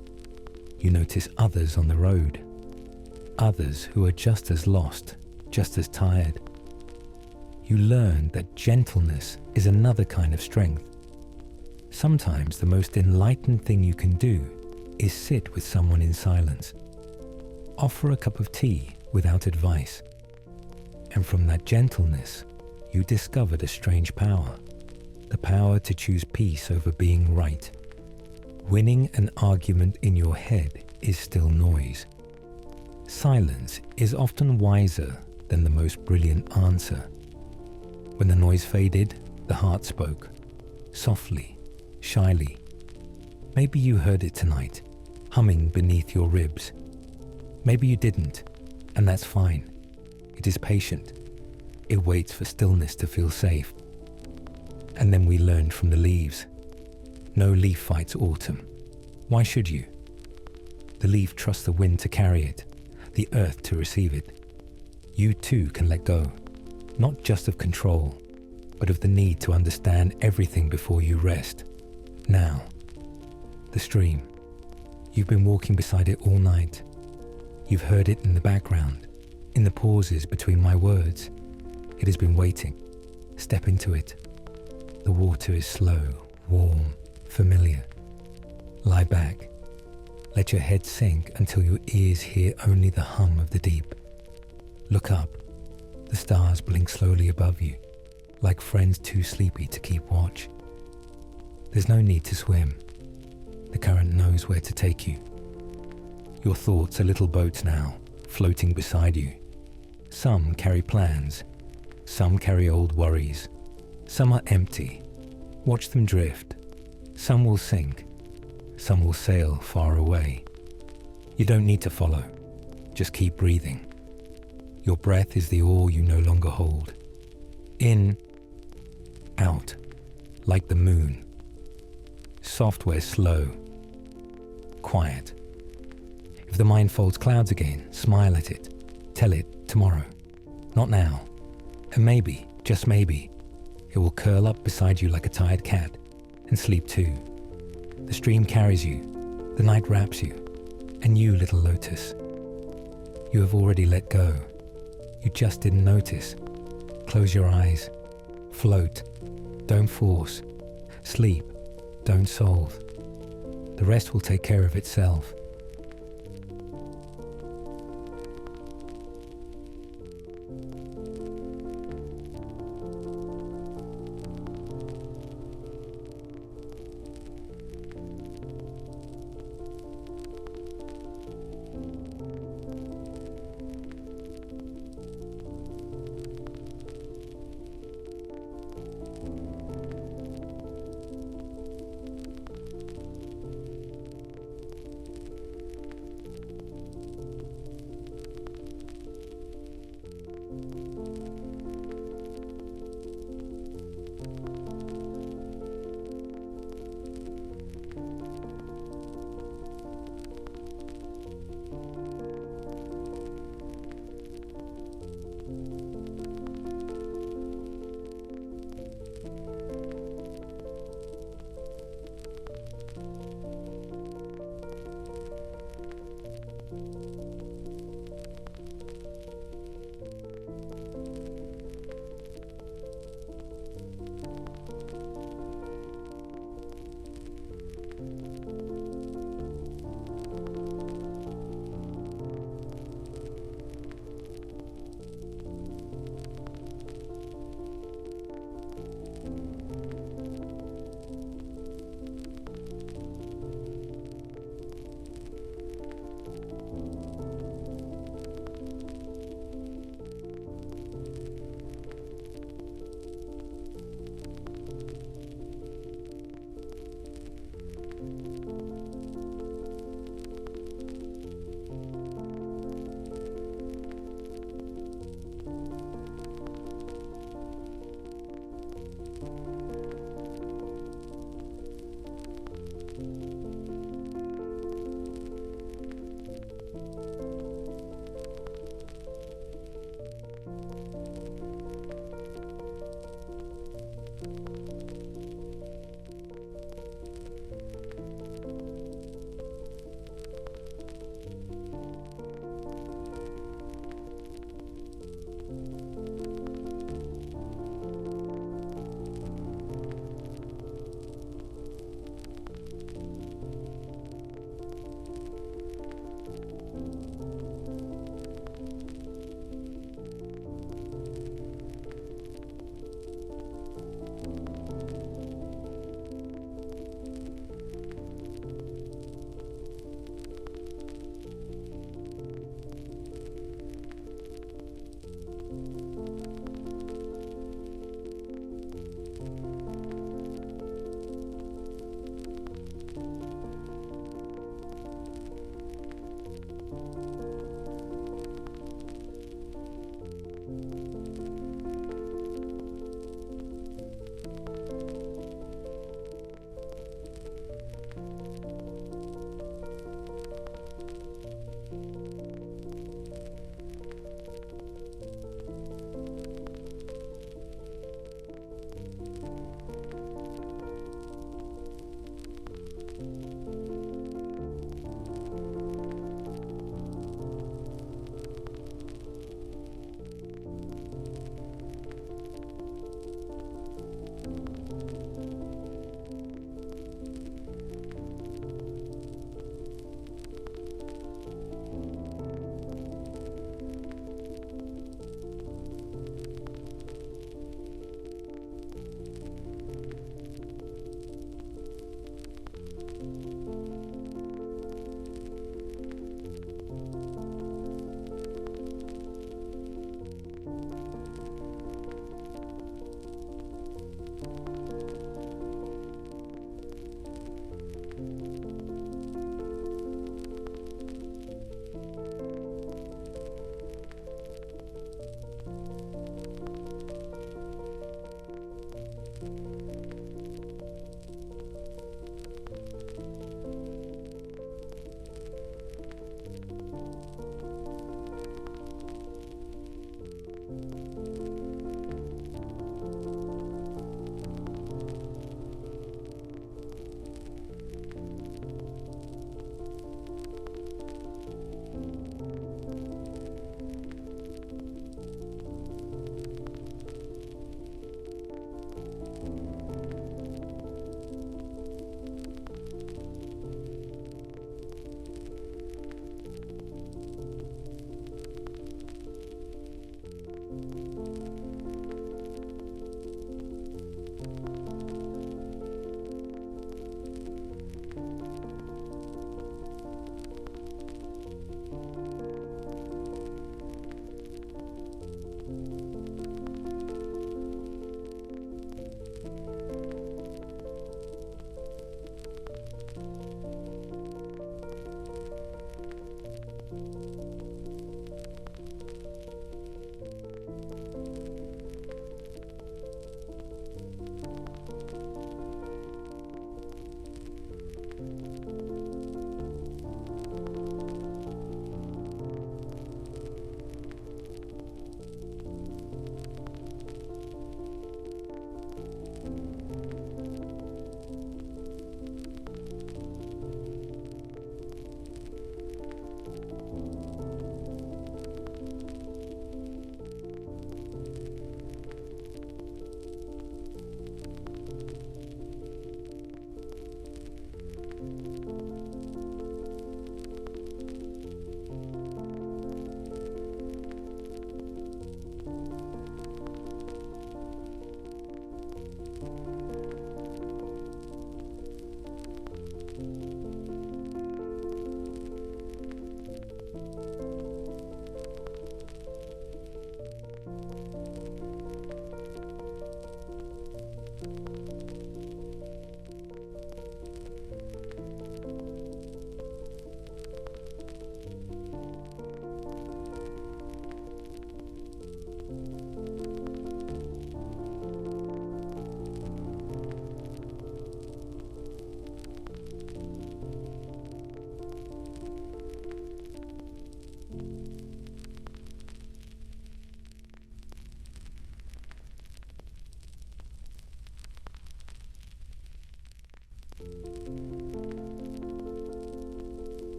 you notice others on the road. Others who are just as lost, just as tired. You learn that gentleness is another kind of strength. Sometimes the most enlightened thing you can do is sit with someone in silence. Offer a cup of tea without advice. And from that gentleness, you discovered a strange power. The power to choose peace over being right. Winning an argument in your head is still noise. Silence is often wiser than the most brilliant answer. When the noise faded, the heart spoke, softly, shyly. Maybe you heard it tonight, humming beneath your ribs. Maybe you didn't, and that's fine. It is patient. It waits for stillness to feel safe. And then we learned from the leaves. No leaf fights autumn. Why should you? The leaf trusts the wind to carry it, the earth to receive it. You too can let go, not just of control, but of the need to understand everything before you rest. Now, the stream. You've been walking beside it all night. You've heard it in the background, in the pauses between my words. It has been waiting. Step into it. The water is slow, warm, familiar. Lie back. Let your head sink until your ears hear only the hum of the deep. Look up. The stars blink slowly above you, like friends too sleepy to keep watch. There's no need to swim. The current knows where to take you. Your thoughts are little boats now, floating beside you. Some carry plans. Some carry old worries. Some are empty. Watch them drift. Some will sink. Some will sail far away. You don't need to follow. Just keep breathing. Your breath is the oar you no longer hold. In, out, like the moon. Soft where slow. Quiet. If the mind folds clouds again, smile at it. Tell it tomorrow. Not now. And maybe, just maybe, it will curl up beside you like a tired cat and sleep too. The stream carries you. The night wraps you. And you, little lotus. You have already let go. You just didn't notice. Close your eyes. Float. Don't force. Sleep. Don't solve. The rest will take care of itself.